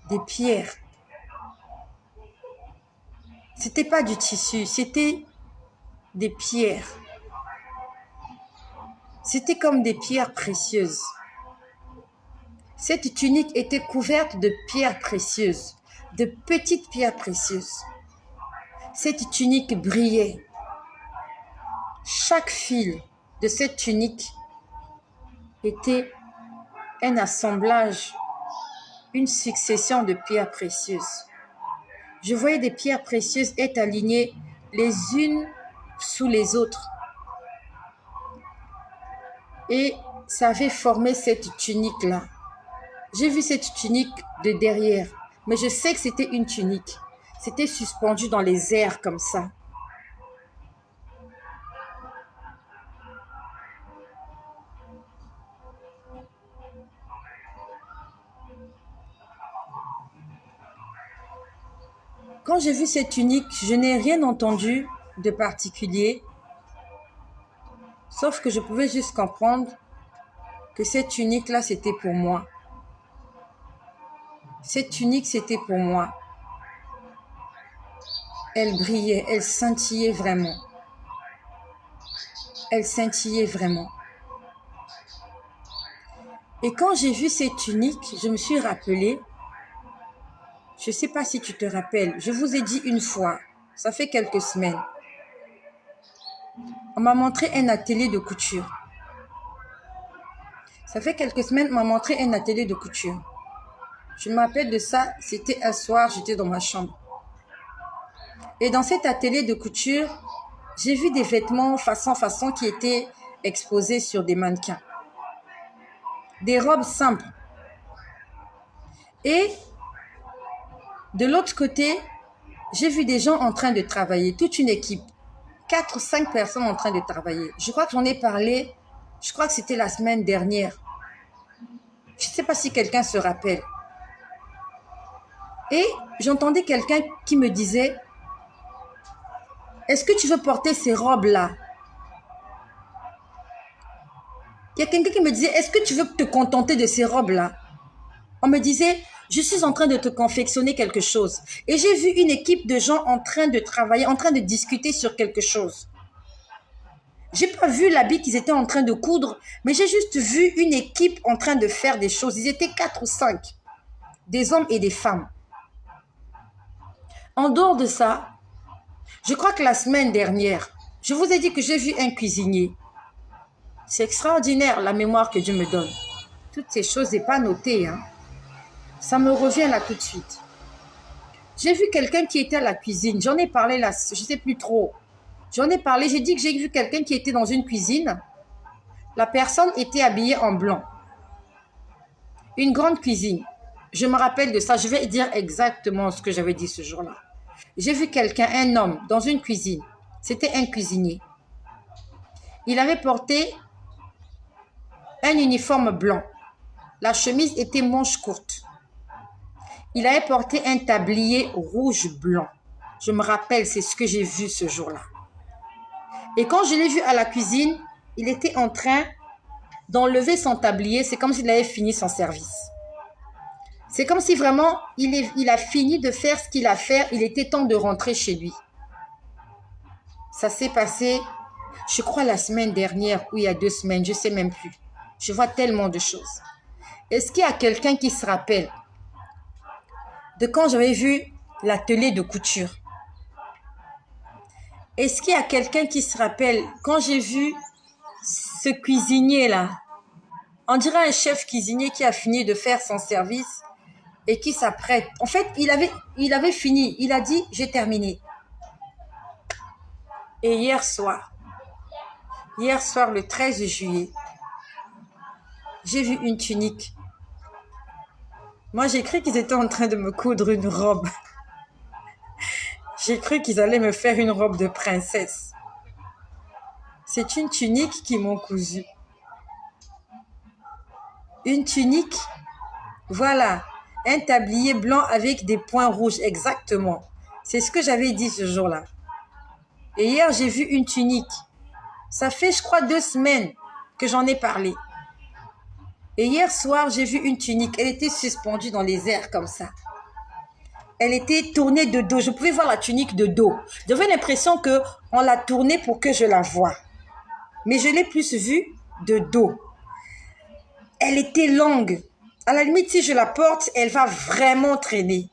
des pierres. C'était pas du tissu, c'était des pierres. C'était comme des pierres précieuses. Cette tunique était couverte de pierres précieuses, de petites pierres précieuses. Cette tunique brillait. Chaque fil de cette tunique était un assemblage, une succession de pierres précieuses. Je voyais des pierres précieuses être alignées les unes sous les autres. Et ça avait formé cette tunique-là. J'ai vu cette tunique de derrière, mais je sais que c'était une tunique. C'était suspendu dans les airs comme ça. Quand j'ai vu cette tunique, je n'ai rien entendu de particulier, sauf que je pouvais juste comprendre que cette tunique-là, c'était pour moi. Cette tunique, c'était pour moi. Elle brillait, elle scintillait vraiment. Elle scintillait vraiment. Et quand j'ai vu cette tunique, je me suis rappelée, je ne sais pas si tu te rappelles, je vous ai dit une fois, ça fait quelques semaines, on m'a montré un atelier de couture. Ça fait quelques semaines, on m'a montré un atelier de couture. Je me rappelle de ça, c'était un soir, j'étais dans ma chambre. Et dans cet atelier de couture, J'ai vu des vêtements façon qui étaient exposés sur des mannequins. Des robes simples. Et de l'autre côté, j'ai vu des gens en train de travailler, toute une équipe. 4 ou 5 personnes en train de travailler. Je crois que j'en ai parlé, je crois que c'était la semaine dernière. Je ne sais pas si quelqu'un se rappelle. Et j'entendais quelqu'un qui me disait, est-ce que tu veux porter ces robes-là? Il y a quelqu'un qui me disait, est-ce que tu veux te contenter de ces robes-là? On me disait, je suis en train de te confectionner quelque chose. Et j'ai vu une équipe de gens en train de travailler, en train de discuter sur quelque chose. J'ai pas vu l'habit qu'ils étaient en train de coudre, mais j'ai juste vu une équipe en train de faire des choses. Ils étaient 4 ou 5, des hommes et des femmes. En dehors de ça, je crois que la semaine dernière, je vous ai dit que j'ai vu un cuisinier. C'est extraordinaire la mémoire que Dieu me donne. Toutes ces choses n'est pas notées, hein. Ça me revient là tout de suite. J'ai vu quelqu'un qui était à la cuisine. J'en ai parlé là, je ne sais plus trop. J'en ai parlé, j'ai dit que j'ai vu quelqu'un qui était dans une cuisine. La personne était habillée en blanc. Une grande cuisine. Je me rappelle de ça. Je vais dire exactement ce que j'avais dit ce jour-là. J'ai vu quelqu'un, un homme, dans une cuisine. C'était un cuisinier. Il avait porté un uniforme blanc. La chemise était manche courte. Il avait porté un tablier rouge-blanc. Je me rappelle, c'est ce que j'ai vu ce jour-là. Et quand je l'ai vu à la cuisine, il était en train d'enlever son tablier. C'est comme s'il avait fini son service. C'est comme si vraiment il a fini de faire ce qu'il a fait. Il était temps de rentrer chez lui. Ça s'est passé, je crois, la semaine dernière ou il y a 2 semaines. Je ne sais même plus. Je vois tellement de choses. Est-ce qu'il y a quelqu'un qui se rappelle de quand j'avais vu l'atelier de couture? Est-ce qu'il y a quelqu'un qui se rappelle quand j'ai vu ce cuisinier-là? On dirait un chef cuisinier qui a fini de faire son service et qui s'apprête. En fait, il avait fini. Il a dit, j'ai terminé. Et hier soir, le 13 juillet, j'ai vu une tunique. Moi, j'ai cru qu'ils étaient en train de me coudre une robe. J'ai cru qu'ils allaient me faire une robe de princesse. C'est une tunique qu'ils m'ont cousue. Une tunique, voilà, un tablier blanc avec des points rouges, exactement. C'est ce que j'avais dit ce jour-là. Et hier, j'ai vu une tunique. Ça fait, je crois, 2 semaines que j'en ai parlé. Et hier soir, j'ai vu une tunique. Elle était suspendue dans les airs comme ça. Elle était tournée de dos. Je pouvais voir la tunique de dos. J'avais l'impression qu'on l'a tournée pour que je la voie. Mais je l'ai plus vue de dos. Elle était longue. À la limite, si je la porte, elle va vraiment traîner.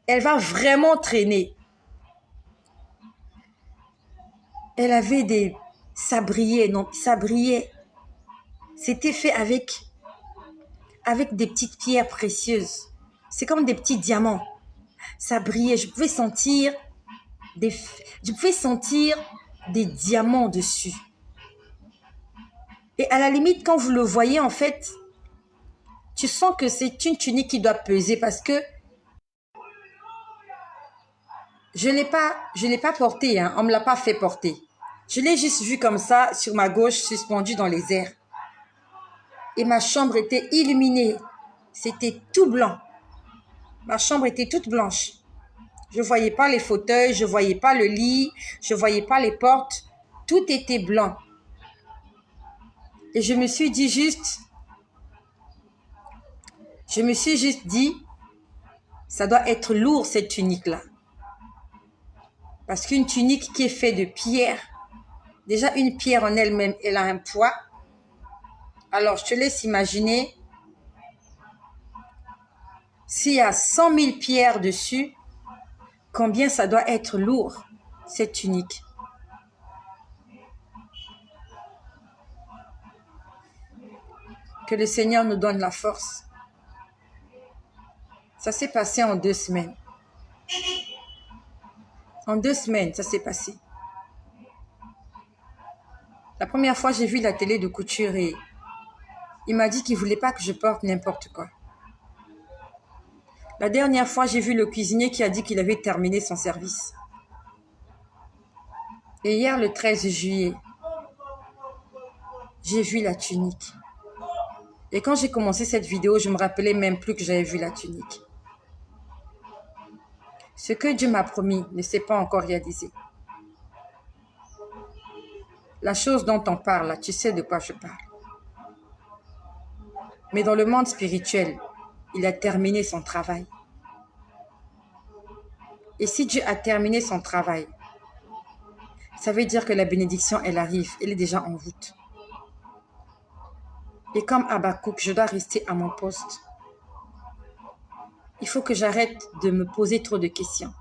Elle va vraiment traîner. Elle avait des sabriers. Non, sabriers. C'était fait avec des petites pierres précieuses. C'est comme des petits diamants. Ça brillait. Je pouvais sentir des diamants dessus. Et à la limite, quand vous le voyez, en fait, tu sens que c'est une tunique qui doit peser parce que je l'ai pas portée, hein. On me l'a pas fait porter. Je l'ai juste vue comme ça, sur ma gauche, suspendue dans les airs. Et ma chambre était illuminée. C'était tout blanc. Ma chambre était toute blanche. Je ne voyais pas les fauteuils, je ne voyais pas le lit, je ne voyais pas les portes. Tout était blanc. Et je me suis juste dit, ça doit être lourd cette tunique-là. Parce qu'une tunique qui est faite de pierre, déjà une pierre en elle-même, elle a un poids. Alors je te laisse imaginer, s'il y a 100 000 pierres dessus, combien ça doit être lourd, cette tunique. Que le Seigneur nous donne la force. Ça s'est passé en 2 semaines. En 2 semaines, ça s'est passé. La première fois, j'ai vu la télé de couture et il m'a dit qu'il ne voulait pas que je porte n'importe quoi. La dernière fois, j'ai vu le cuisinier qui a dit qu'il avait terminé son service. Et hier, le 13 juillet, j'ai vu la tunique. Et quand j'ai commencé cette vidéo, je ne me rappelais même plus que j'avais vu la tunique. Ce que Dieu m'a promis ne s'est pas encore réalisé. La chose dont on parle, là, tu sais de quoi je parle. Mais dans le monde spirituel, il a terminé son travail. Et si Dieu a terminé son travail, ça veut dire que la bénédiction, elle arrive, elle est déjà en route. Et comme Habakkuk, je dois rester à mon poste. Il faut que j'arrête de me poser trop de questions.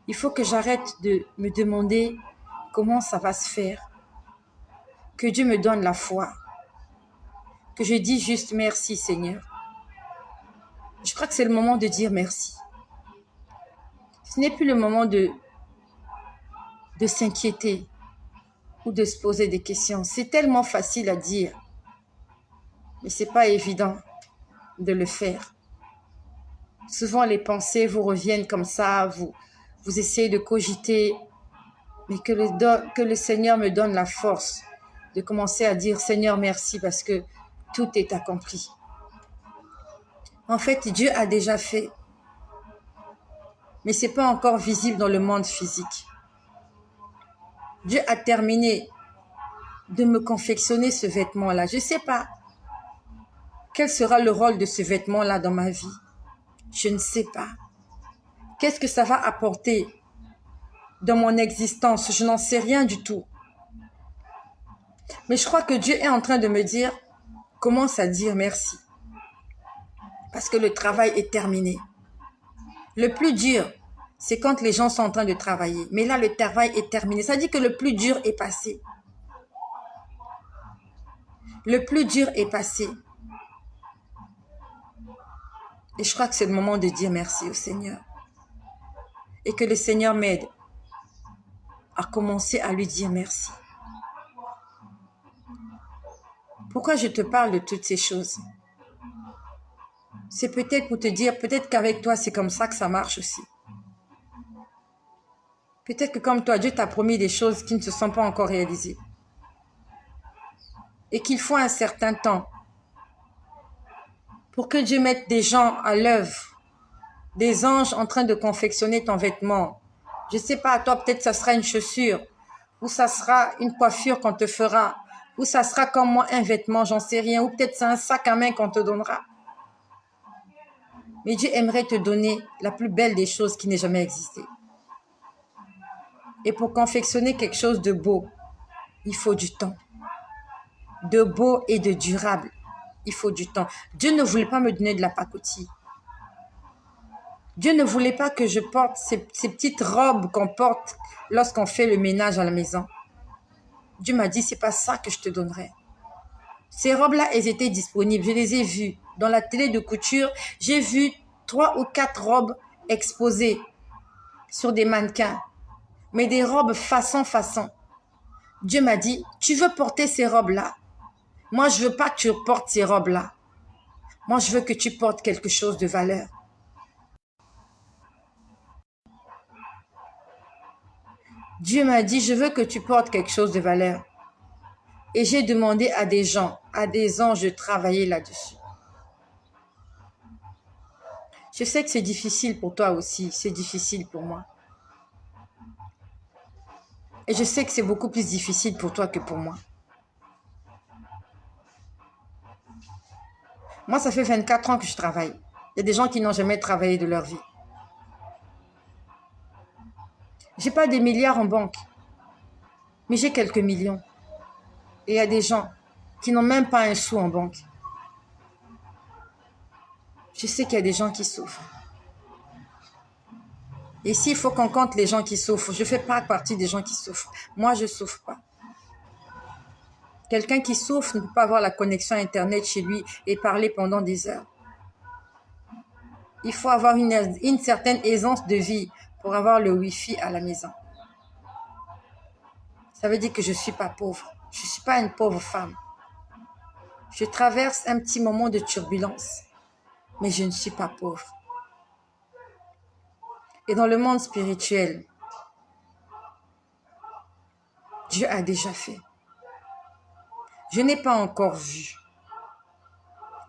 Il faut que j'arrête de me demander comment ça va se faire. Que Dieu me donne la foi. Que je dise juste merci Seigneur. Je crois que c'est le moment de dire merci. Ce n'est plus le moment de s'inquiéter ou de se poser des questions. C'est tellement facile à dire, mais ce n'est pas évident de le faire. Souvent, les pensées vous reviennent comme ça, vous essayez de cogiter, mais que le Seigneur me donne la force de commencer à dire Seigneur, merci parce que tout est accompli. En fait, Dieu a déjà fait, mais ce n'est pas encore visible dans le monde physique. Dieu a terminé de me confectionner ce vêtement-là. Je ne sais pas quel sera le rôle de ce vêtement-là dans ma vie. Je ne sais pas. Qu'est-ce que ça va apporter dans mon existence? Je n'en sais rien du tout. Mais je crois que Dieu est en train de me dire, commence à dire merci. Parce que le travail est terminé. Le plus dur, c'est quand les gens sont en train de travailler. Mais là, le travail est terminé. Ça dit que le plus dur est passé. Le plus dur est passé. Et je crois que c'est le moment de dire merci au Seigneur. Et que le Seigneur m'aide à commencer à lui dire merci. Pourquoi je te parle de toutes ces choses? C'est peut-être pour te dire, peut-être qu'avec toi, c'est comme ça que ça marche aussi. Peut-être que comme toi, Dieu t'a promis des choses qui ne se sont pas encore réalisées. Et qu'il faut un certain temps pour que Dieu mette des gens à l'œuvre, des anges en train de confectionner ton vêtement. Je ne sais pas, toi, peut-être ça sera une chaussure, ou ça sera une coiffure qu'on te fera, ou ça sera comme moi un vêtement, j'en sais rien, ou peut-être c'est un sac à main qu'on te donnera. Mais Dieu aimerait te donner la plus belle des choses qui n'ait jamais existé. Et pour confectionner quelque chose de beau, il faut du temps. De beau et de durable, il faut du temps. Dieu ne voulait pas me donner de la pacotille. Dieu ne voulait pas que je porte ces petites robes qu'on porte lorsqu'on fait le ménage à la maison. Dieu m'a dit, c'est pas ça que je te donnerai. Ces robes-là, elles étaient disponibles. Je les ai vues. Dans la télé de couture, j'ai vu 3 ou 4 robes exposées sur des mannequins. Mais des robes façon. Dieu m'a dit, tu veux porter ces robes-là? Moi, je veux pas que tu portes ces robes-là. Moi, je veux que tu portes quelque chose de valeur. Dieu m'a dit, je veux que tu portes quelque chose de valeur. Et j'ai demandé à des gens, à des anges de travailler là-dessus. Je sais que c'est difficile pour toi aussi, c'est difficile pour moi. Et je sais que c'est beaucoup plus difficile pour toi que pour moi. Moi, ça fait 24 ans que je travaille. Il y a des gens qui n'ont jamais travaillé de leur vie. J'ai pas des milliards en banque, mais j'ai quelques millions. Et il y a des gens qui n'ont même pas un sou en banque. Je sais qu'il y a des gens qui souffrent. Et s'il faut qu'on compte les gens qui souffrent, je ne fais pas partie des gens qui souffrent. Moi, je ne souffre pas. Quelqu'un qui souffre ne peut pas avoir la connexion Internet chez lui et parler pendant des heures. Il faut avoir une certaine aisance de vie pour avoir le Wi-Fi à la maison. Ça veut dire que je ne suis pas pauvre. Je ne suis pas une pauvre femme. Je traverse un petit moment de turbulence, mais je ne suis pas pauvre. Et dans le monde spirituel, Dieu a déjà fait. Je n'ai pas encore vu.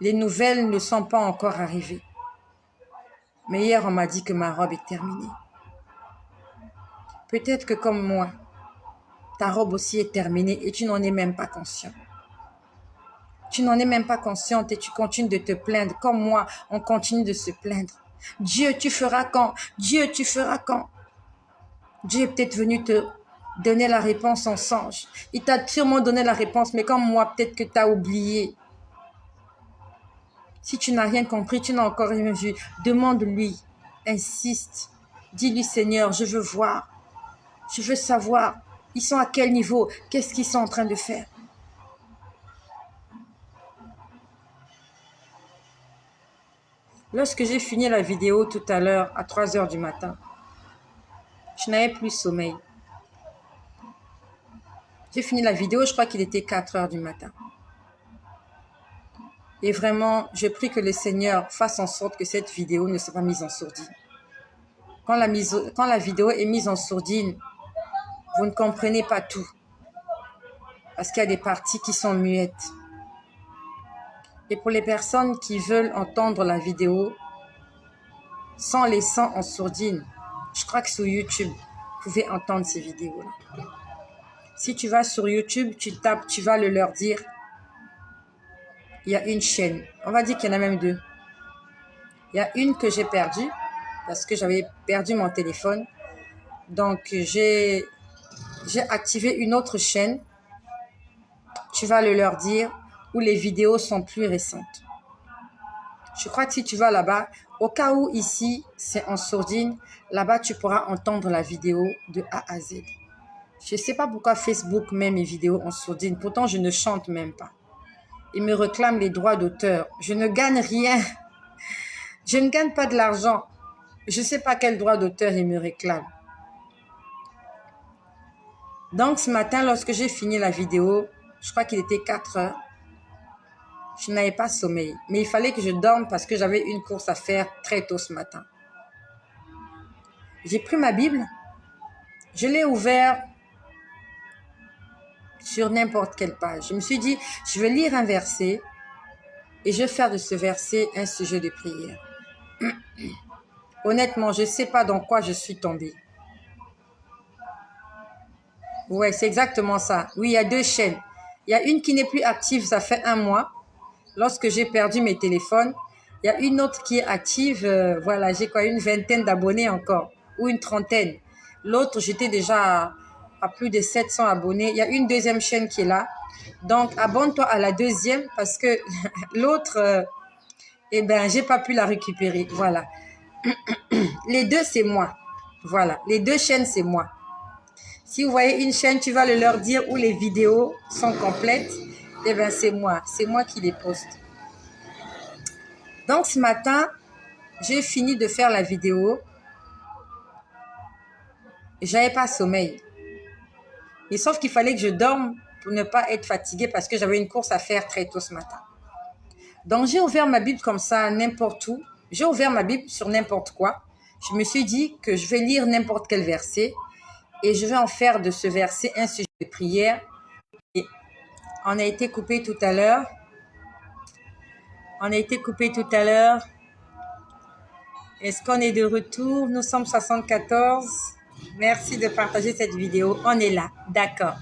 Les nouvelles ne sont pas encore arrivées. Mais hier, on m'a dit que ma robe est terminée. Peut-être que comme moi, ta robe aussi est terminée et tu n'en es même pas conscient. Tu n'en es même pas consciente et tu continues de te plaindre. Comme moi, on continue de se plaindre. Dieu, tu feras quand? Dieu, tu feras quand? Dieu est peut-être venu te donner la réponse en songe. Il t'a sûrement donné la réponse, mais comme moi, peut-être que tu as oublié. Si tu n'as rien compris, tu n'as encore rien vu, demande-lui, insiste. Dis-lui, Seigneur, je veux voir, je veux savoir. Ils sont à quel niveau? Qu'est-ce qu'ils sont en train de faire? Lorsque j'ai fini la vidéo tout à l'heure, à 3 heures du matin, je n'avais plus sommeil. J'ai fini la vidéo, je crois qu'il était 4 heures du matin. Et vraiment, je prie que le Seigneur fasse en sorte que cette vidéo ne soit pas mise en sourdine. Quand la vidéo est mise en sourdine, vous ne comprenez pas tout. Parce qu'il y a des parties qui sont muettes. Et pour les personnes qui veulent entendre la vidéo sans les sons en sourdine, je crois que sur YouTube, vous pouvez entendre ces vidéos-là. Si tu vas sur YouTube, tu tapes, tu vas le leur dire. Il y a une chaîne. On va dire qu'il y en a même deux. Il y a une que j'ai perdue parce que j'avais perdu mon téléphone. Donc, j'ai activé une autre chaîne. Tu vas le leur dire où les vidéos sont plus récentes. Je crois que si tu vas là-bas, au cas où ici, c'est en sourdine, là-bas, tu pourras entendre la vidéo de A à Z. Je ne sais pas pourquoi Facebook met mes vidéos en sourdine. Pourtant, je ne chante même pas. Ils me réclament les droits d'auteur. Je ne gagne rien. Je ne gagne pas de l'argent. Je ne sais pas quel droit d'auteur ils me réclament. Donc, ce matin, lorsque j'ai fini la vidéo, je crois qu'il était 4 heures. Je n'avais pas sommeil. Mais il fallait que je dorme parce que j'avais une course à faire très tôt ce matin. J'ai pris ma Bible. Je l'ai ouvert sur n'importe quelle page. Je me suis dit, je vais lire un verset et je vais faire de ce verset un sujet de prière. Honnêtement, je ne sais pas dans quoi je suis tombée. Ouais, c'est exactement ça. Oui, il y a 2 chaînes. Il y a une qui n'est plus active, ça fait 1 mois. Lorsque j'ai perdu mes téléphones, il y a une autre qui est active. Voilà, j'ai quoi, une vingtaine d'abonnés encore, ou une trentaine. L'autre, j'étais déjà à plus de 700 abonnés. Il y a une deuxième chaîne qui est là. Donc, abonne-toi à la deuxième parce que l'autre, eh ben, j'ai pas pu la récupérer. Voilà. Les deux, c'est moi. Voilà. Les 2 chaînes, c'est moi. Si vous voyez une chaîne, tu vas le leur dire où les vidéos sont complètes. Eh bien, c'est moi. C'est moi qui les poste. Donc, ce matin, j'ai fini de faire la vidéo. Je n'avais pas sommeil. Mais sauf qu'il fallait que je dorme pour ne pas être fatiguée parce que j'avais une course à faire très tôt ce matin. Donc, j'ai ouvert ma Bible comme ça, n'importe où. J'ai ouvert ma Bible sur n'importe quoi. Je me suis dit que je vais lire n'importe quel verset et je vais en faire de ce verset un sujet de prière. Et on a été coupé tout à l'heure. Est-ce qu'on est de retour? Nous sommes 74. Merci de partager cette vidéo. On est là. D'accord.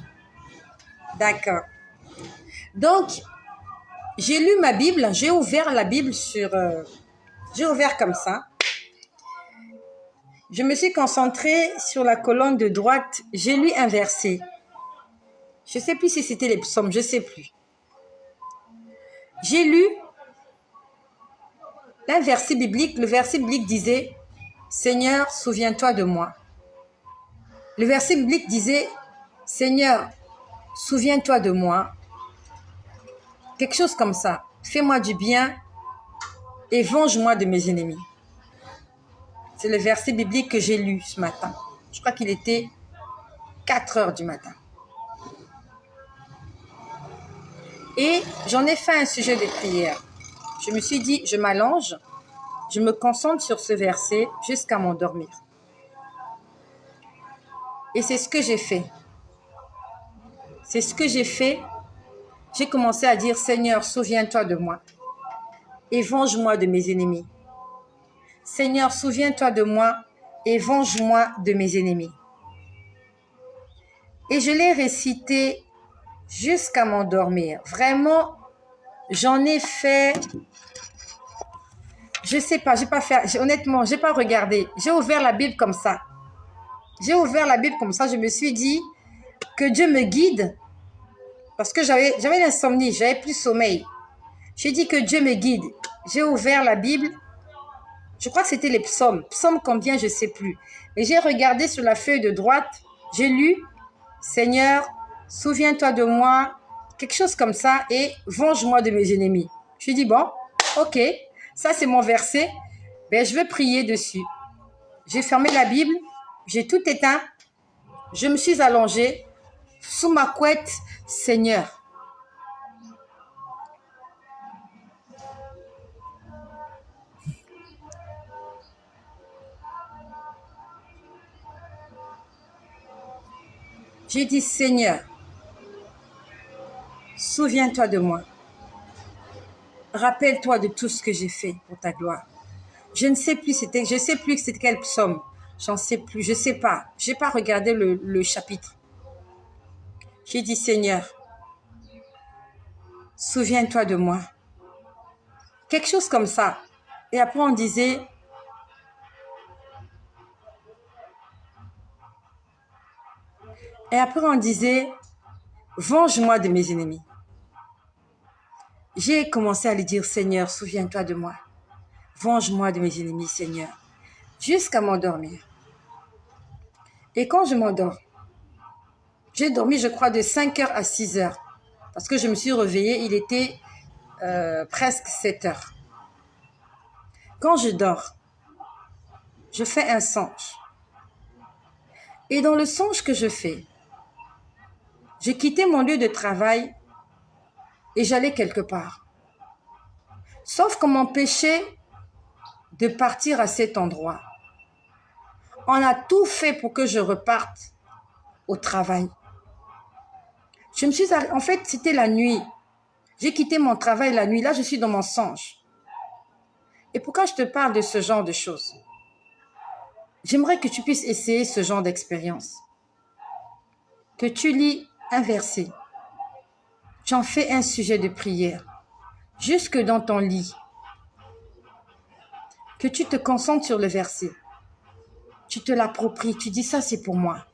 Donc, j'ai lu ma Bible. J'ai ouvert la Bible j'ai ouvert comme ça. Je me suis concentrée sur la colonne de droite. J'ai lu un verset. Je ne sais plus si c'était les psaumes. Je ne sais plus. J'ai lu un verset biblique. Le verset biblique disait « Seigneur, souviens-toi de moi ». Le verset biblique disait « Seigneur, souviens-toi de moi ». Quelque chose comme ça. Fais-moi du bien et venge-moi de mes ennemis. C'est le verset biblique que j'ai lu ce matin. Je crois qu'il était 4 heures du matin. Et j'en ai fait un sujet de prière. Je me suis dit, je m'allonge, je me concentre sur ce verset jusqu'à m'endormir. Et c'est ce que j'ai fait. C'est ce que j'ai fait. J'ai commencé à dire, Seigneur, souviens-toi de moi et venge-moi de mes ennemis. Seigneur, souviens-toi de moi et venge-moi de mes ennemis. Et je l'ai récité jusqu'à m'endormir. Vraiment, j'en ai fait, je sais pas, j'ai pas fait, honnêtement, j'ai pas regardé. J'ai ouvert la Bible comme ça. J'ai ouvert la Bible comme ça, je me suis dit que Dieu me guide parce que j'avais l'insomnie, j'avais plus sommeil. J'ai dit que Dieu me guide. J'ai ouvert la Bible. Je crois que c'était les psaumes. Psaume combien, je sais plus. Mais j'ai regardé sur la feuille de droite. J'ai lu, Seigneur, souviens-toi de moi, quelque chose comme ça, et venge-moi de mes ennemis. Je dis, bon, ok, ça c'est mon verset. Ben, je vais prier dessus. J'ai fermé la Bible, j'ai tout éteint. Je me suis allongée sous ma couette, Seigneur. J'ai dit, Seigneur, souviens-toi de moi. Rappelle-toi de tout ce que j'ai fait pour ta gloire. Je sais plus c'était quel psaume. J'en sais plus, je sais pas. J'ai pas regardé le chapitre. J'ai dit, Seigneur, souviens-toi de moi. Quelque chose comme ça. Et après on disait, venge-moi de mes ennemis. J'ai commencé à lui dire, Seigneur, souviens-toi de moi. Venge-moi de mes ennemis, Seigneur. Jusqu'à m'endormir. Et quand je m'endors, j'ai dormi, je crois, de 5 heures à 6 heures. Parce que je me suis réveillée, il était presque 7 heures. Quand je dors, je fais un songe. Et dans le songe que je fais, j'ai quitté mon lieu de travail et j'allais quelque part. Sauf qu'on m'empêchait de partir à cet endroit. On a tout fait pour que je reparte au travail. En fait, c'était la nuit. J'ai quitté mon travail la nuit. Là, je suis dans mon songe. Et pourquoi je te parle de ce genre de choses? J'aimerais que tu puisses essayer ce genre d'expérience. Que tu lis un verset. Tu en fais un sujet de prière. Jusque dans ton lit. Que tu te concentres sur le verset. Tu te l'appropries. Tu dis ça, c'est pour moi.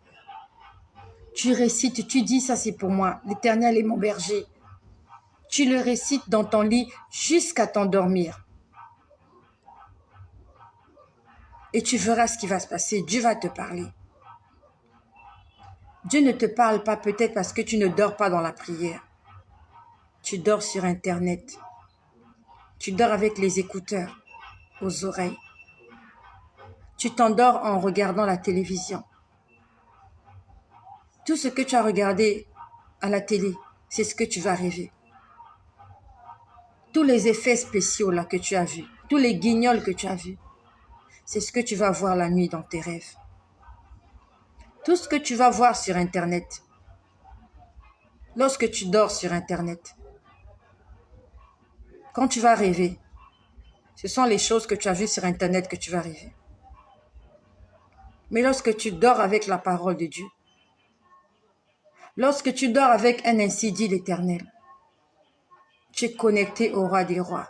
Tu récites, tu dis ça, c'est pour moi. L'Éternel est mon berger. Tu le récites dans ton lit jusqu'à t'endormir. Et tu verras ce qui va se passer. Dieu va te parler. Dieu ne te parle pas peut-être parce que tu ne dors pas dans la prière. Tu dors sur Internet. Tu dors avec les écouteurs aux oreilles. Tu t'endors en regardant la télévision. Tout ce que tu as regardé à la télé, c'est ce que tu vas rêver. Tous les effets spéciaux là que tu as vus, tous les guignols que tu as vus, c'est ce que tu vas voir la nuit dans tes rêves. Tout ce que tu vas voir sur Internet, lorsque tu dors sur Internet, quand tu vas rêver, ce sont les choses que tu as vues sur Internet que tu vas rêver. Mais lorsque tu dors avec la parole de Dieu, lorsque tu dors avec un ainsi dit l'Éternel, tu es connecté au roi des rois.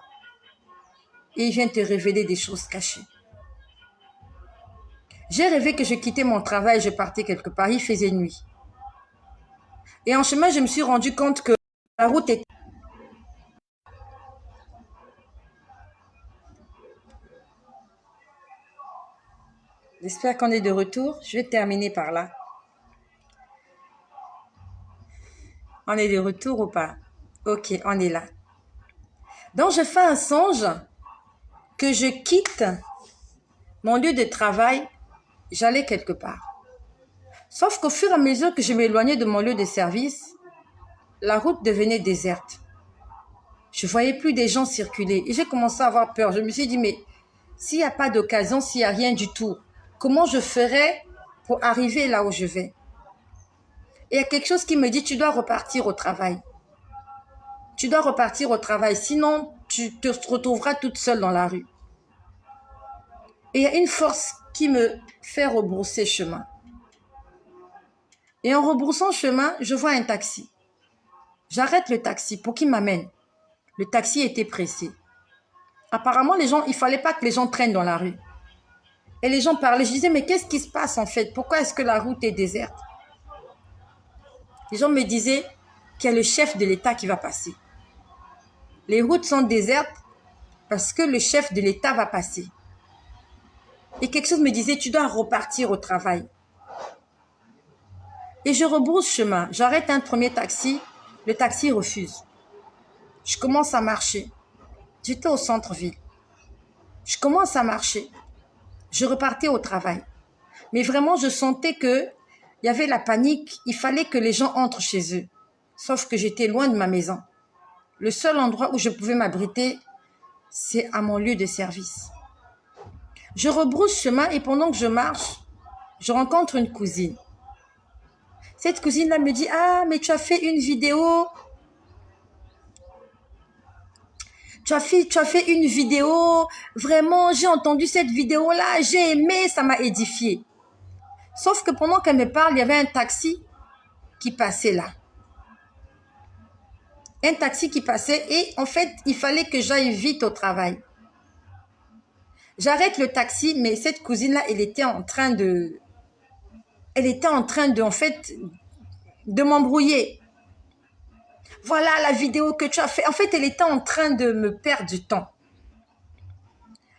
Et il vient te révéler des choses cachées. J'ai rêvé que je quittais mon travail, je partais quelque part, il faisait nuit. Et en chemin, je me suis rendu compte que la route était... J'espère qu'on est de retour. Je vais terminer par là. On est de retour ou pas? Ok, on est là. Donc, je fais un songe que je quitte mon lieu de travail, j'allais quelque part. Sauf qu'au fur et à mesure que je m'éloignais de mon lieu de service, la route devenait déserte. Je voyais plus des gens circuler et j'ai commencé à avoir peur. Je me suis dit, mais s'il n'y a pas d'occasion, s'il n'y a rien du tout, comment je ferais pour arriver là où je vais? Et il y a quelque chose qui me dit, tu dois repartir au travail. Tu dois repartir au travail, sinon tu te retrouveras toute seule dans la rue. Et il y a une force qui me fait rebrousser chemin. Et en rebroussant chemin, je vois un taxi. J'arrête le taxi pour qu'il m'amène. Le taxi était pressé. Apparemment, il ne fallait pas que les gens traînent dans la rue. Et les gens parlaient. Je disais, mais qu'est-ce qui se passe en fait? Pourquoi est-ce que la route est déserte? Les gens me disaient qu'il y a le chef de l'État qui va passer. Les routes sont désertes parce que le chef de l'État va passer. Et quelque chose me disait, tu dois repartir au travail. Et je rebrousse chemin. J'arrête un premier taxi. Le taxi refuse. Je commence à marcher. J'étais au centre-ville. Je commence à marcher. Je repartais au travail. Mais vraiment, je sentais que il y avait la panique. Il fallait que les gens entrent chez eux. Sauf que j'étais loin de ma maison. Le seul endroit où je pouvais m'abriter, c'est à mon lieu de service. Je rebrousse chemin et pendant que je marche, je rencontre une cousine. Cette cousine-là me dit, ah, mais tu as fait une vidéo. Tu as fait une vidéo. Vraiment, j'ai entendu cette vidéo-là. J'ai aimé, ça m'a édifié. Sauf que pendant qu'elle me parle, il y avait un taxi qui passait là. Un taxi qui passait et en fait, il fallait que j'aille vite au travail. J'arrête le taxi, mais cette cousine-là, elle était en train de, en fait, de m'embrouiller. Voilà la vidéo que tu as fait. En fait, elle était en train de me perdre du temps.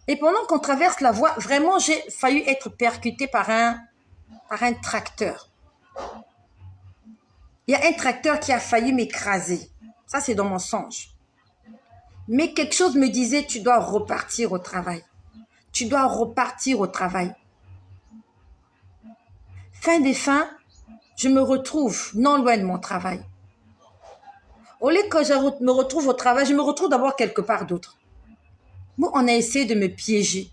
Et pendant qu'on traverse la voie, vraiment, j'ai failli être percutée par un tracteur. Il y a un tracteur qui a failli m'écraser. Ça, c'est dans mon songe. Mais quelque chose me disait, tu dois repartir au travail. Tu dois repartir au travail. Fin des fins, je me retrouve non loin de mon travail. Au lieu que je me retrouve au travail, je me retrouve d'abord quelque part d'autre. Nous, on a essayé de me piéger.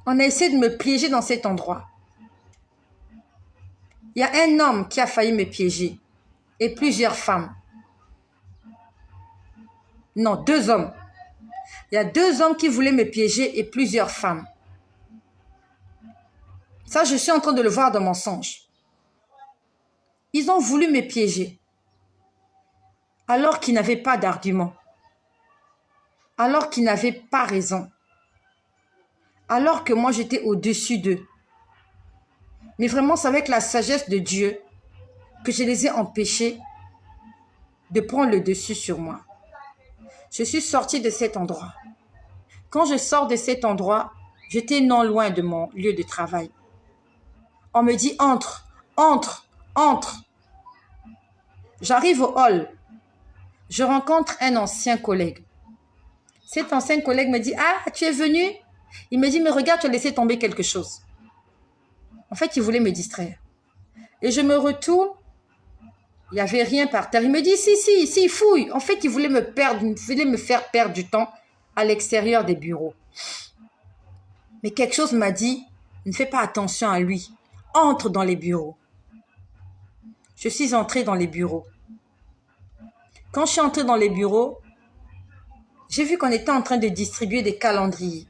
On a essayé de me piéger dans cet endroit. Il y a un homme qui a failli me piéger et plusieurs femmes. Non, 2 hommes. Il y a 2 hommes qui voulaient me piéger et plusieurs femmes. Ça, je suis en train de le voir dans mon songe. Ils ont voulu me piéger alors qu'ils n'avaient pas d'argument, alors qu'ils n'avaient pas raison, alors que moi, j'étais au-dessus d'eux. Mais vraiment, c'est avec la sagesse de Dieu que je les ai empêchés de prendre le dessus sur moi. Je suis sortie de cet endroit. Quand je sors de cet endroit, j'étais non loin de mon lieu de travail. On me dit, entre, entre, entre. J'arrive au hall. Je rencontre un ancien collègue. Cet ancien collègue me dit, ah, tu es venu? Il me dit, mais regarde, tu as laissé tomber quelque chose. En fait, il voulait me distraire. Et je me retourne. Il n'y avait rien par terre. Il me dit, si, fouille. En fait, il voulait me faire perdre du temps à l'extérieur des bureaux. Mais quelque chose m'a dit, ne fais pas attention à lui. Entre dans les bureaux. Je suis entrée dans les bureaux. Quand je suis entrée dans les bureaux, j'ai vu qu'on était en train de distribuer des calendriers.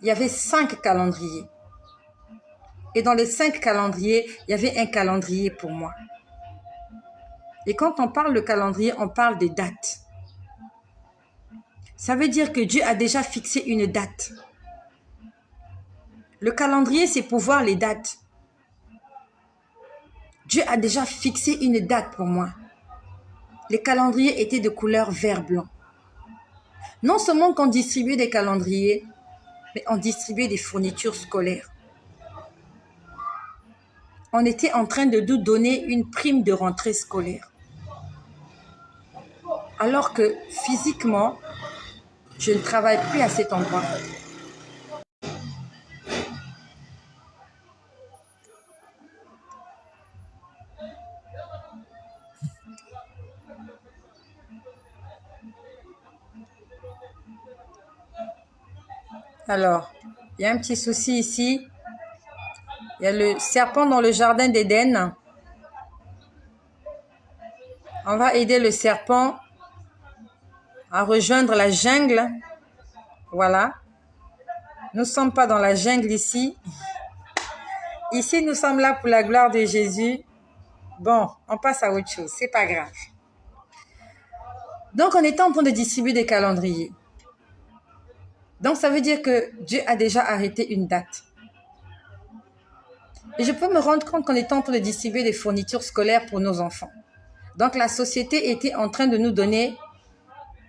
Il y avait 5 calendriers. Et dans les 5 calendriers, il y avait un calendrier pour moi. Et quand on parle de calendrier, on parle des dates. Ça veut dire que Dieu a déjà fixé une date. Le calendrier, c'est pour voir les dates. Dieu a déjà fixé une date pour moi. Les calendriers étaient de couleur vert-blanc. Non seulement qu'on distribuait des calendriers, mais on distribuait des fournitures scolaires. On était en train de nous donner une prime de rentrée scolaire. Alors que physiquement, je ne travaille plus à cet endroit. Alors, il y a un petit souci ici. Il y a le serpent dans le jardin d'Éden. On va aider le serpent à rejoindre la jungle. Voilà. Nous ne sommes pas dans la jungle ici. Ici, nous sommes là pour la gloire de Jésus. Bon, on passe à autre chose. C'est pas grave. Donc, on était en train de distribuer des calendriers. Donc, ça veut dire que Dieu a déjà arrêté une date. Et je peux me rendre compte qu'on était en train de distribuer des fournitures scolaires pour nos enfants. Donc, la société était en train de nous donner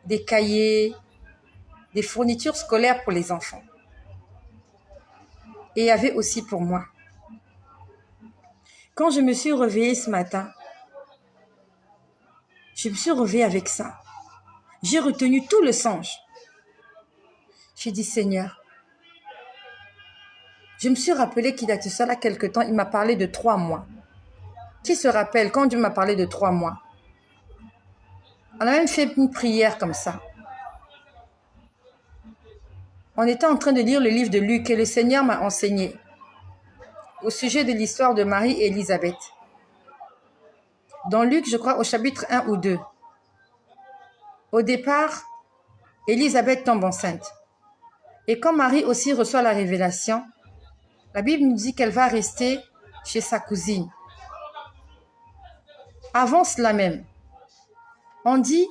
des cahiers, des fournitures scolaires pour les enfants. Et il y avait aussi pour moi. Quand je me suis réveillée ce matin, je me suis réveillée avec ça. J'ai retenu tout le songe. J'ai dit, Seigneur, je me suis rappelé qu'il y a de cela quelque temps, il m'a parlé de 3 mois. Qui se rappelle quand Dieu m'a parlé de 3 mois? On a même fait une prière comme ça. On était en train de lire le livre de Luc et le Seigneur m'a enseigné au sujet de l'histoire de Marie et Élisabeth. Dans Luc, je crois au chapitre 1 ou 2. Au départ, Élisabeth tombe enceinte. Et quand Marie aussi reçoit la révélation, la Bible nous dit qu'elle va rester chez sa cousine. Avant cela même, on dit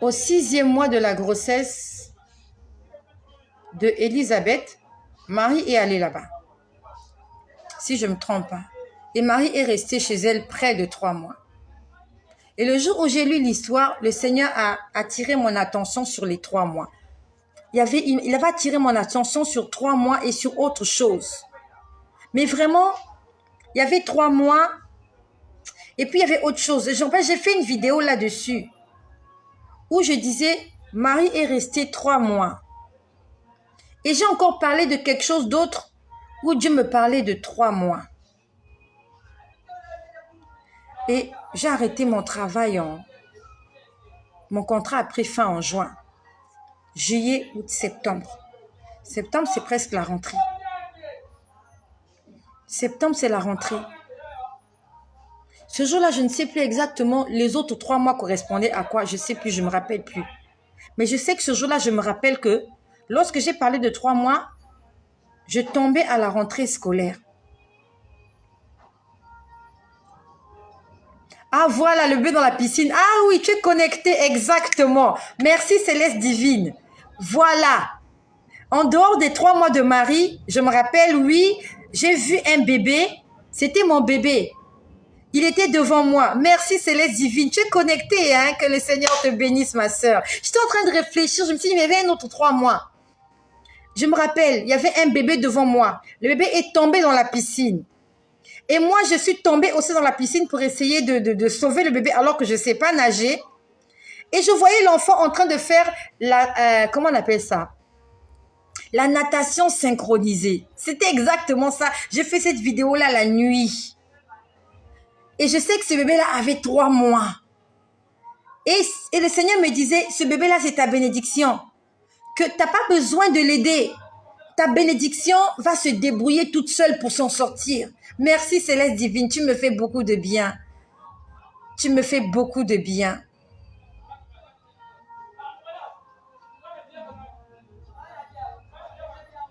au 6e mois de la grossesse de Élisabeth, Marie est allée là-bas. Si je ne me trompe pas. Et Marie est restée chez elle près de 3 mois. Et le jour où j'ai lu l'histoire, le Seigneur a attiré mon attention sur les 3 mois. Il avait attiré mon attention sur 3 mois et sur autre chose. Mais vraiment, il y avait 3 mois et puis il y avait autre chose. J'ai fait une vidéo là-dessus où je disais, Marie est restée 3 mois. Et j'ai encore parlé de quelque chose d'autre où Dieu me parlait de 3 mois. Et j'ai arrêté mon travail Mon contrat a pris fin en juin. Juillet, août, septembre. Septembre, c'est presque la rentrée. Septembre, c'est la rentrée. Ce jour-là, je ne sais plus exactement les autres 3 mois correspondaient à quoi. Je ne sais plus, je ne me rappelle plus. Mais je sais que ce jour-là, je me rappelle que lorsque j'ai parlé de 3 mois, je tombais à la rentrée scolaire. Ah, voilà, le bébé dans la piscine. Ah oui, tu es connecté, exactement. Merci, Céleste Divine. Voilà. En dehors des 3 mois de Marie, je me rappelle, oui, j'ai vu un bébé. C'était mon bébé. Il était devant moi. Merci, Céleste Divine. Tu es connectée, hein? Que le Seigneur te bénisse, ma sœur. J'étais en train de réfléchir. Je me suis dit, mais il y avait un autre 3 mois. Je me rappelle, il y avait un bébé devant moi. Le bébé est tombé dans la piscine. Et moi, je suis tombée aussi dans la piscine pour essayer de sauver le bébé alors que je ne sais pas nager. Et je voyais l'enfant en train de faire comment on appelle ça? La natation synchronisée. C'était exactement ça. J'ai fait cette vidéo-là la nuit. Et je sais que ce bébé-là avait 3 mois. Et le Seigneur me disait, ce bébé-là, c'est ta bénédiction. Que tu n'as pas besoin de l'aider. Ta bénédiction va se débrouiller toute seule pour s'en sortir. Merci Céleste Divine, tu me fais beaucoup de bien. Tu me fais beaucoup de bien.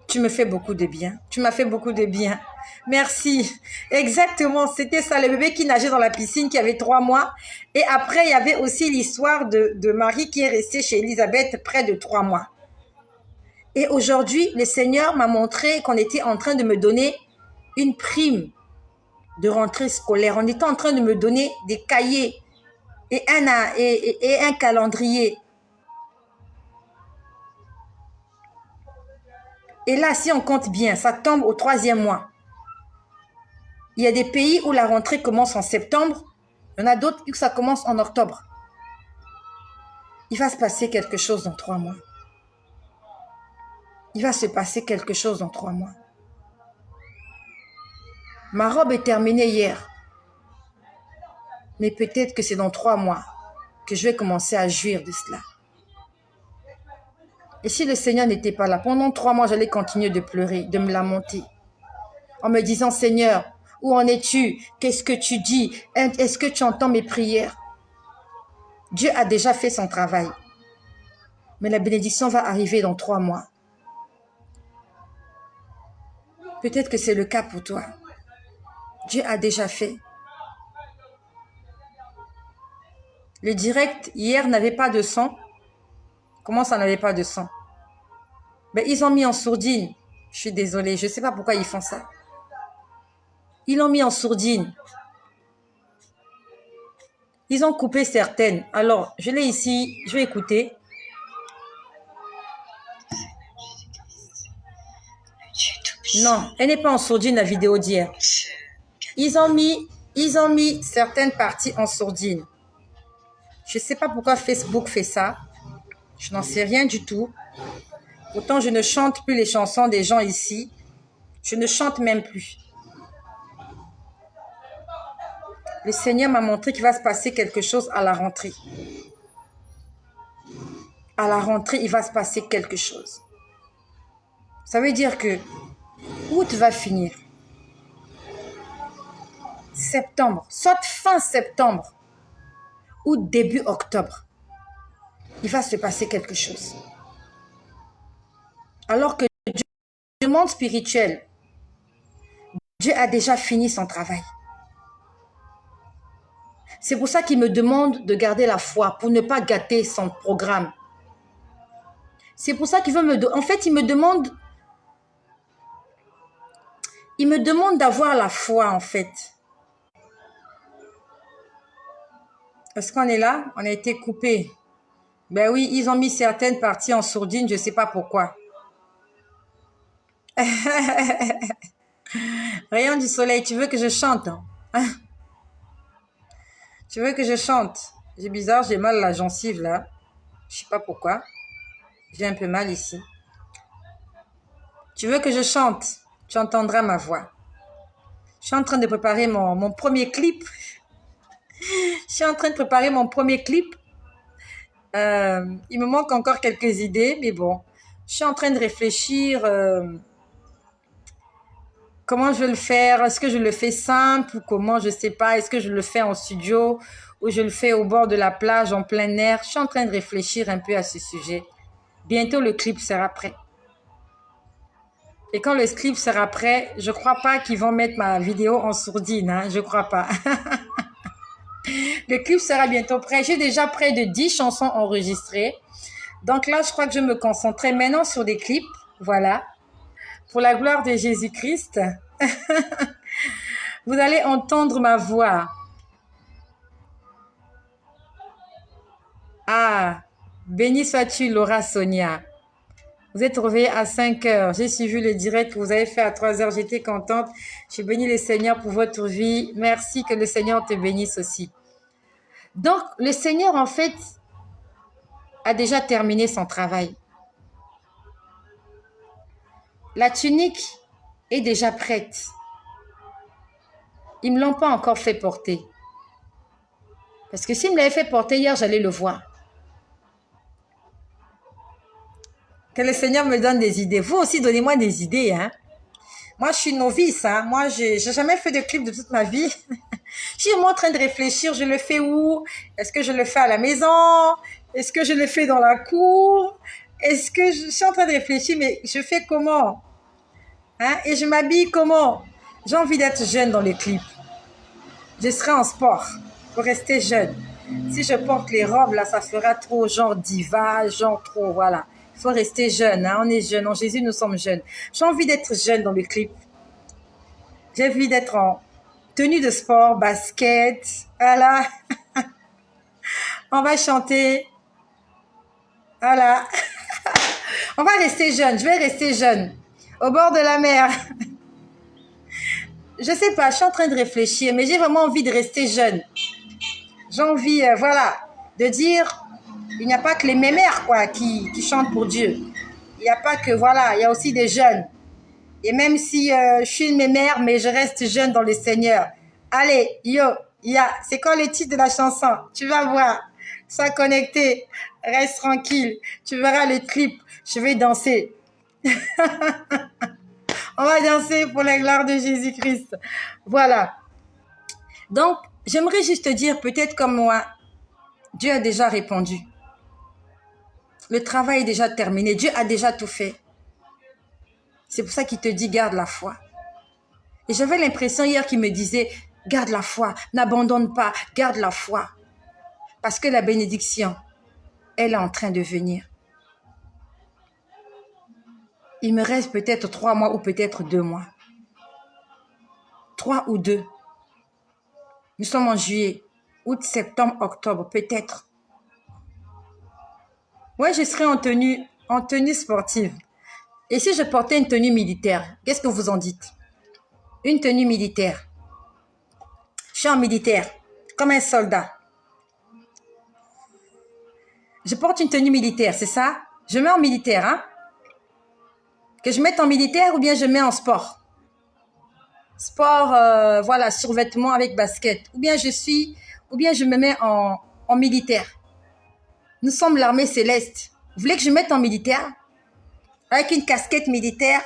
Tu me fais beaucoup de bien. Tu m'as fait beaucoup de bien. Merci. Exactement, c'était ça, le bébé qui nageait dans la piscine, qui avait 3 mois. Et après, il y avait aussi l'histoire de Marie qui est restée chez Élisabeth près de 3 mois. Et aujourd'hui, le Seigneur m'a montré qu'on était en train de me donner une prime de rentrée scolaire. On était en train de me donner des cahiers et un calendrier. Et là, si on compte bien, ça tombe au 3e mois. Il y a des pays où la rentrée commence en septembre. Il y en a d'autres où ça commence en octobre. Il va se passer quelque chose dans 3 mois. Il va se passer quelque chose dans 3 mois. Ma robe est terminée hier. Mais peut-être que c'est dans 3 mois que je vais commencer à jouir de cela. Et si le Seigneur n'était pas là, pendant 3 mois, j'allais continuer de pleurer, de me lamenter, en me disant, Seigneur, où en es-tu? Qu'est-ce que tu dis? Est-ce que tu entends mes prières? Dieu a déjà fait son travail. Mais la bénédiction va arriver dans 3 mois. Peut-être que c'est le cas pour toi. Dieu a déjà fait. Le direct, hier, n'avait pas de son. Comment ça n'avait pas de son? Ben, ils ont mis en sourdine. Je suis désolée, je ne sais pas pourquoi ils font ça. Ils l'ont mis en sourdine. Ils ont coupé certaines. Alors, je l'ai ici, je vais écouter. Non, elle n'est pas en sourdine, la vidéo d'hier. Ils ont mis certaines parties en sourdine. Je ne sais pas pourquoi Facebook fait ça. Je n'en sais rien du tout. Pourtant, je ne chante plus les chansons des gens ici. Je ne chante même plus. Le Seigneur m'a montré qu'il va se passer quelque chose à la rentrée. À la rentrée, il va se passer quelque chose. Ça veut dire que août va finir. Septembre, soit fin septembre ou début octobre, il va se passer quelque chose. Alors que du monde spirituel, Dieu a déjà fini son travail. C'est pour ça qu'il me demande de garder la foi, pour ne pas gâter son programme. C'est pour ça qu'il veut me... En fait, il me demande d'avoir la foi, en fait. Est-ce qu'on est là? On a été coupé. Ben oui, ils ont mis certaines parties en sourdine, je ne sais pas pourquoi. Rayon du soleil, tu veux que je chante? Hein? Tu veux que je chante? C'est bizarre, j'ai mal à la gencive là. Je ne sais pas pourquoi. J'ai un peu mal ici. Tu veux que je chante? Tu entendras ma voix. Je suis en train de préparer mon premier clip. Il me manque encore quelques idées, mais bon. Je suis en train de réfléchir comment je vais le faire. Est-ce que je le fais simple ou comment, je ne sais pas. Est-ce que je le fais en studio ou je le fais au bord de la plage, en plein air. Je suis en train de réfléchir un peu à ce sujet. Bientôt, le clip sera prêt. Et quand le clip sera prêt, je ne crois pas qu'ils vont mettre ma vidéo en sourdine. Hein, je ne crois pas. Le clip sera bientôt prêt. J'ai déjà près de 10 chansons enregistrées. Donc là, je crois que je vais me concentrer maintenant sur des clips. Voilà. Pour la gloire de Jésus-Christ. Vous allez entendre ma voix. Ah, béni sois-tu, Laura Sonia. Vous êtes réveillée à 5 heures. J'ai suivi le direct que vous avez fait à 3 heures. J'étais contente. Je bénis le Seigneur pour votre vie. Merci, que le Seigneur te bénisse aussi. Donc, le Seigneur, en fait, a déjà terminé son travail. La tunique est déjà prête. Ils ne me l'ont pas encore fait porter. Parce que s'ils me l'avaient fait porter hier, j'allais le voir. Que le Seigneur me donne des idées. Vous aussi, donnez-moi des idées. Hein? Moi, je suis novice. Hein? Moi, je n'ai jamais fait de clip de toute ma vie. Je suis en train de réfléchir. Je le fais où? Est-ce que je le fais à la maison? Est-ce que je le fais dans la cour? Est-ce que je suis en train de réfléchir, mais je fais comment? Hein? Et je m'habille comment? J'ai envie d'être jeune dans les clips. Je serai en sport pour rester jeune. Si je porte les robes, là, ça fera trop genre diva, genre trop, voilà. Il faut rester jeune, hein? On est jeune. En Jésus, nous sommes jeunes. J'ai envie d'être jeune dans les clips. J'ai envie d'être en tenue de sport, basket, voilà. On va chanter. Voilà. On va rester jeune. Je vais rester jeune. Au bord de la mer. Je sais pas, je suis en train de réfléchir, mais j'ai vraiment envie de rester jeune. J'ai envie, voilà, de dire, il n'y a pas que les mémères, quoi, qui chantent pour Dieu. Il n'y a pas que, voilà, il y a aussi des jeunes. Et même si je suis une mémère, mais je reste jeune dans le Seigneur. Allez, yo, ya, c'est quoi le titre de la chanson? Tu vas voir. Sois connecté. Reste tranquille. Tu verras le clip. Je vais danser. On va danser pour la gloire de Jésus-Christ. Voilà. Donc, j'aimerais juste te dire, peut-être comme moi, Dieu a déjà répondu. Le travail est déjà terminé. Dieu a déjà tout fait. C'est pour ça qu'il te dit, garde la foi. Et j'avais l'impression hier qu'il me disait, garde la foi, n'abandonne pas, garde la foi. Parce que la bénédiction, elle est en train de venir. Il me reste peut-être 3 mois ou peut-être 2 mois. 3 ou 2. Nous sommes en juillet, août, septembre, octobre, peut-être. Ouais, je serai en tenue sportive. Et si je portais une tenue militaire, qu'est-ce que vous en dites? Une tenue militaire. Je suis en militaire, comme un soldat. Je porte une tenue militaire, c'est ça? Je mets en militaire, hein? Que je mette en militaire ou bien je mets en sport? Sport, voilà, survêtement avec basket. Ou bien je me mets en militaire. Nous sommes l'armée céleste. Vous voulez que je mette en militaire? Avec une casquette militaire,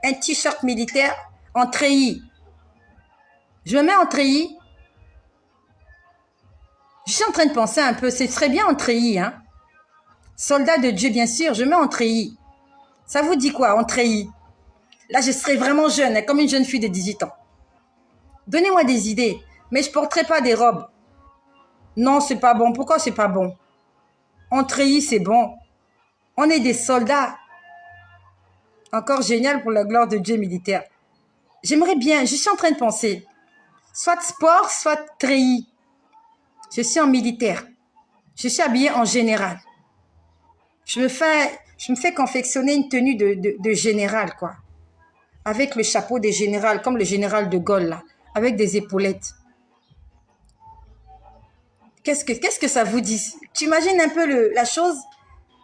un t-shirt militaire, en treillis. Je me mets en treillis. Je suis en train de penser un peu, ce serait bien en treillis, hein? Soldat de Dieu, bien sûr, je mets en treillis. Ça vous dit quoi, en treillis? Là, je serais vraiment jeune, hein, comme une jeune fille de 18 ans. Donnez-moi des idées, mais je ne porterai pas des robes. Non, c'est pas bon. Pourquoi c'est pas bon? En treillis, c'est bon. On est des soldats. Encore génial pour la gloire de Dieu militaire. J'aimerais bien, je suis en train de penser, soit sport, soit treillis. Je suis en militaire. Je suis habillée en général. Je me fais confectionner une tenue de général, quoi. Avec le chapeau des générales, comme le général de Gaulle, là, avec des épaulettes. Qu'est-ce que ça vous dit? Tu imagines un peu la chose?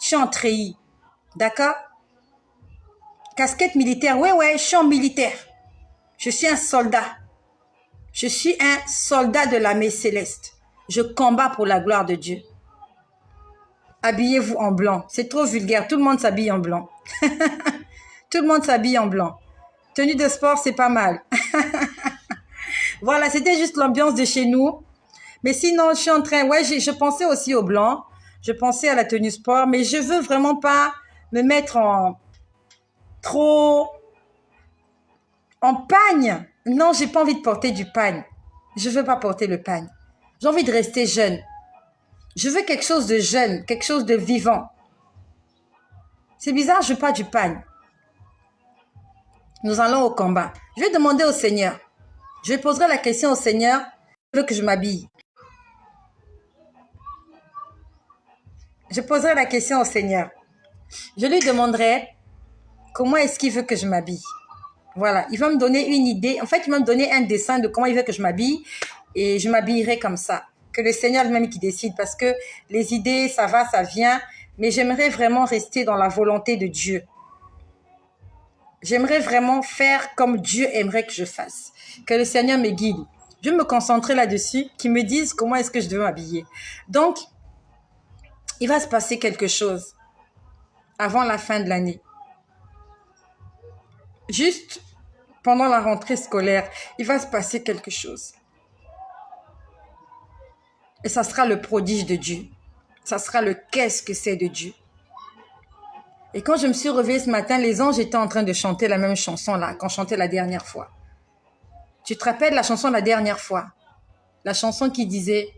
Je suis en treillis, d'accord? Casquette militaire, ouais, je suis en militaire. Je suis un soldat. Je suis un soldat de l'armée céleste. Je combats pour la gloire de Dieu. Habillez-vous en blanc. C'est trop vulgaire. Tout le monde s'habille en blanc. Tout le monde s'habille en blanc. Tenue de sport, c'est pas mal. Voilà, c'était juste l'ambiance de chez nous. Mais sinon, je suis en train... Ouais, je pensais aussi au blanc. Je pensais à la tenue sport. Mais je veux vraiment pas me mettre en pagne. Non, j'ai pas envie de porter du pagne. Je veux pas porter le pagne. J'ai envie de rester jeune. Je veux quelque chose de jeune, quelque chose de vivant. C'est bizarre, je veux pas du pagne. Nous allons au combat. Je vais demander au Seigneur. Je poserai la question au Seigneur. Il veut que je m'habille. Je poserai la question au Seigneur. Je lui demanderai comment est-ce qu'il veut que je m'habille. Voilà, il va me donner une idée. En fait, il va me donner un dessin de comment il veut que je m'habille. Et je m'habillerai comme ça. Que le Seigneur lui-même qui décide. Parce que les idées, ça va, ça vient. Mais j'aimerais vraiment rester dans la volonté de Dieu. J'aimerais vraiment faire comme Dieu aimerait que je fasse. Que le Seigneur me guide. Je vais me concentrer là-dessus. Qu'il me dise comment est-ce que je dois m'habiller. Donc, il va se passer quelque chose avant la fin de l'année. Juste pendant la rentrée scolaire, il va se passer quelque chose. Et ça sera le prodige de Dieu. Ça sera le qu'est-ce que c'est de Dieu. Et quand je me suis réveillée ce matin, les anges étaient en train de chanter la même chanson là, qu'on chantait la dernière fois. Tu te rappelles la chanson la dernière fois? La chanson qui disait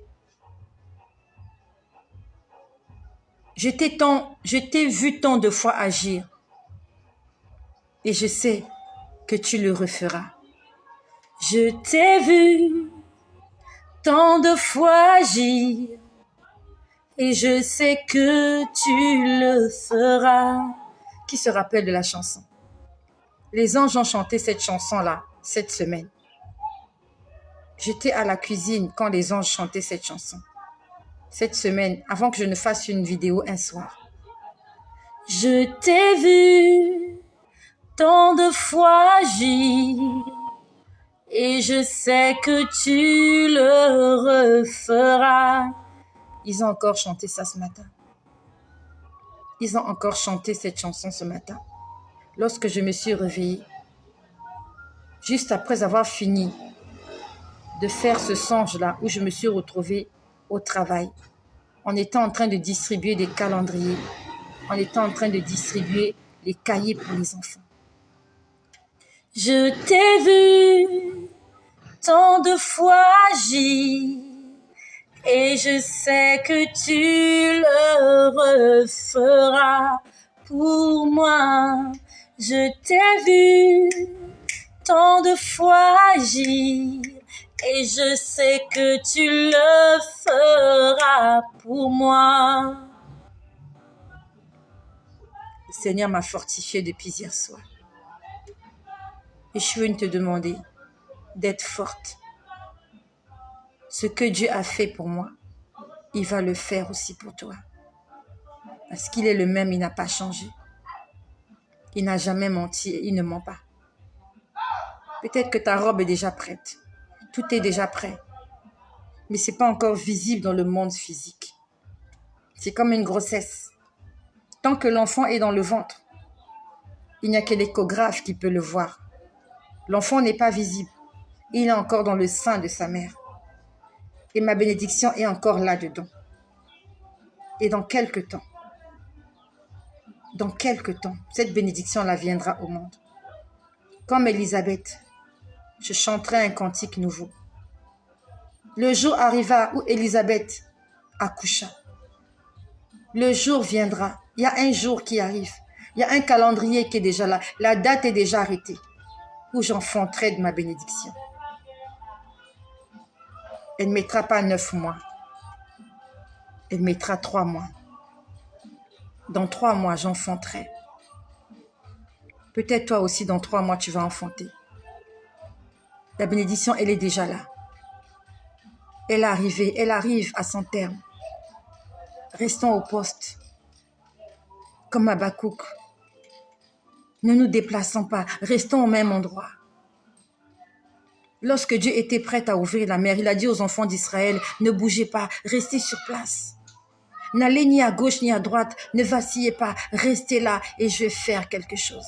« Je t'ai vu tant de fois agir et je sais que tu le referas. Je t'ai vu tant de fois agir et je sais que tu le feras. » Qui se rappelle de la chanson? Les anges ont chanté cette chanson-là cette semaine. J'étais à la cuisine quand les anges chantaient cette chanson. Cette semaine, avant que je ne fasse une vidéo un soir. Je t'ai vu tant de fois agir et je sais que tu le referas. Ils ont encore chanté ça ce matin. Ils ont encore chanté cette chanson ce matin. Lorsque je me suis réveillée, juste après avoir fini de faire ce songe-là où je me suis retrouvée au travail, en étant en train de distribuer des calendriers, en étant en train de distribuer les cahiers pour les enfants. Je t'ai vu tant de fois agir et je sais que tu le referas pour moi. Je t'ai vu tant de fois agir et je sais que tu le feras pour moi. Le Seigneur m'a fortifié depuis hier soir. Et je veux te demander d'être forte. Ce que Dieu a fait pour moi, il va le faire aussi pour toi. Parce qu'il est le même, il n'a pas changé. Il n'a jamais menti et il ne ment pas. Peut-être que ta robe est déjà prête. Tout est déjà prêt. Mais ce n'est pas encore visible dans le monde physique. C'est comme une grossesse. Tant que l'enfant est dans le ventre, il n'y a que l'échographe qui peut le voir. L'enfant n'est pas visible. Il est encore dans le sein de sa mère. Et ma bénédiction est encore là-dedans. Et dans quelque temps, cette bénédiction-là viendra au monde. Comme Élisabeth, je chanterai un cantique nouveau. Le jour arriva où Élisabeth accoucha. Le jour viendra. Il y a un jour qui arrive. Il y a un calendrier qui est déjà là. La date est déjà arrêtée. Où j'enfanterai de ma bénédiction. Elle ne mettra pas 9 mois. Elle mettra 3 mois. Dans 3 mois, j'enfanterai. Peut-être toi aussi, dans 3 mois, tu vas enfanter. La bénédiction, elle est déjà là. Elle est arrivée, elle arrive à son terme. Restons au poste. Comme Habakkuk. Ne nous déplaçons pas, restons au même endroit. Lorsque Dieu était prêt à ouvrir la mer, il a dit aux enfants d'Israël, ne bougez pas, restez sur place. N'allez ni à gauche ni à droite, ne vacillez pas, restez là et je vais faire quelque chose.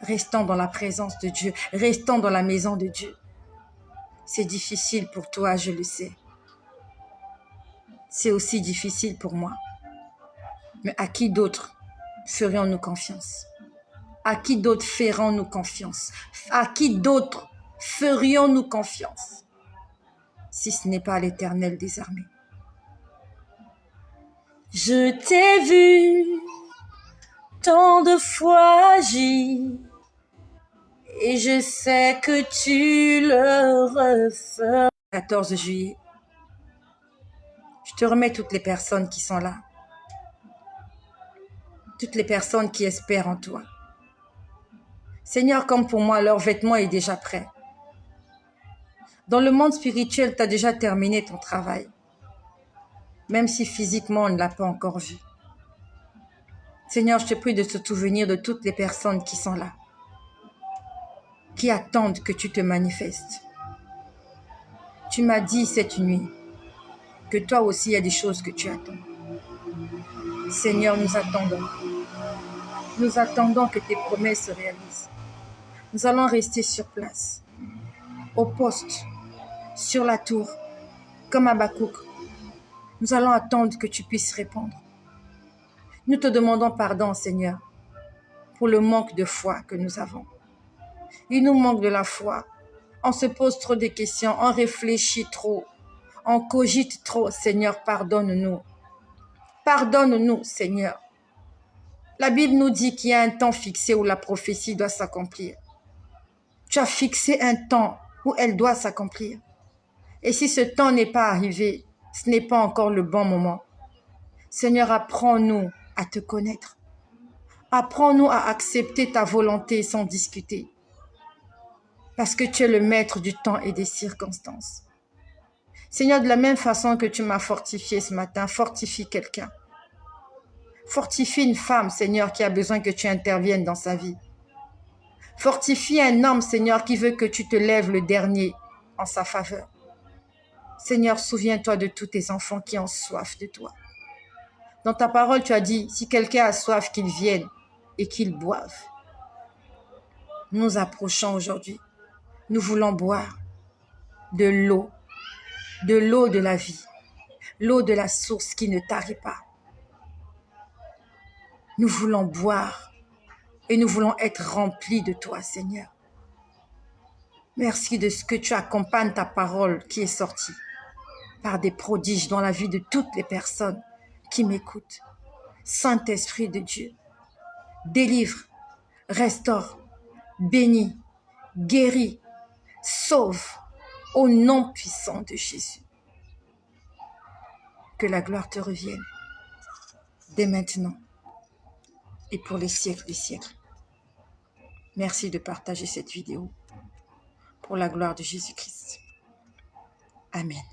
Restons dans la présence de Dieu, restons dans la maison de Dieu. C'est difficile pour toi, je le sais. C'est aussi difficile pour moi. Mais à qui d'autre ferions-nous confiance? À qui d'autre ferons-nous confiance? À qui d'autre ferions-nous confiance? Si ce n'est pas l'Éternel des armées. Je t'ai vu tant de fois agir et je sais que tu le referas. 14 juillet. Je te remets toutes les personnes qui sont là. Toutes les personnes qui espèrent en toi. Seigneur, comme pour moi, leur vêtement est déjà prêt. Dans le monde spirituel, tu as déjà terminé ton travail. Même si physiquement, on ne l'a pas encore vu. Seigneur, je te prie de te souvenir de toutes les personnes qui sont là. Qui attendent que tu te manifestes. Tu m'as dit cette nuit que toi aussi, il y a des choses que tu attends. Seigneur, nous attendons. Nous attendons que tes promesses se réalisent. Nous allons rester sur place, au poste, sur la tour, comme Habakkuk. Nous allons attendre que tu puisses répondre. Nous te demandons pardon, Seigneur, pour le manque de foi que nous avons. Il nous manque de la foi. On se pose trop de questions, on réfléchit trop, on cogite trop. Seigneur, pardonne-nous. Pardonne-nous, Seigneur. La Bible nous dit qu'il y a un temps fixé où la prophétie doit s'accomplir. Tu as fixé un temps où elle doit s'accomplir. Et si ce temps n'est pas arrivé, ce n'est pas encore le bon moment. Seigneur, apprends-nous à te connaître. Apprends-nous à accepter ta volonté sans discuter. Parce que tu es le maître du temps et des circonstances. Seigneur, de la même façon que tu m'as fortifié ce matin, fortifie quelqu'un. Fortifie une femme, Seigneur, qui a besoin que tu interviennes dans sa vie. Fortifie un homme, Seigneur, qui veut que tu te lèves le dernier en sa faveur. Seigneur, souviens-toi de tous tes enfants qui ont soif de toi. Dans ta parole, tu as dit, si quelqu'un a soif, qu'il vienne et qu'il boive. Nous approchons aujourd'hui. Nous voulons boire de l'eau de la vie, l'eau de la source qui ne tarit pas. Nous voulons boire et nous voulons être remplis de toi, Seigneur. Merci de ce que tu accompagnes ta parole qui est sortie par des prodiges dans la vie de toutes les personnes qui m'écoutent. Saint-Esprit de Dieu, délivre, restaure, bénis, guéris, sauve au nom puissant de Jésus. Que la gloire te revienne dès maintenant et pour les siècles des siècles. Merci de partager cette vidéo pour la gloire de Jésus-Christ. Amen.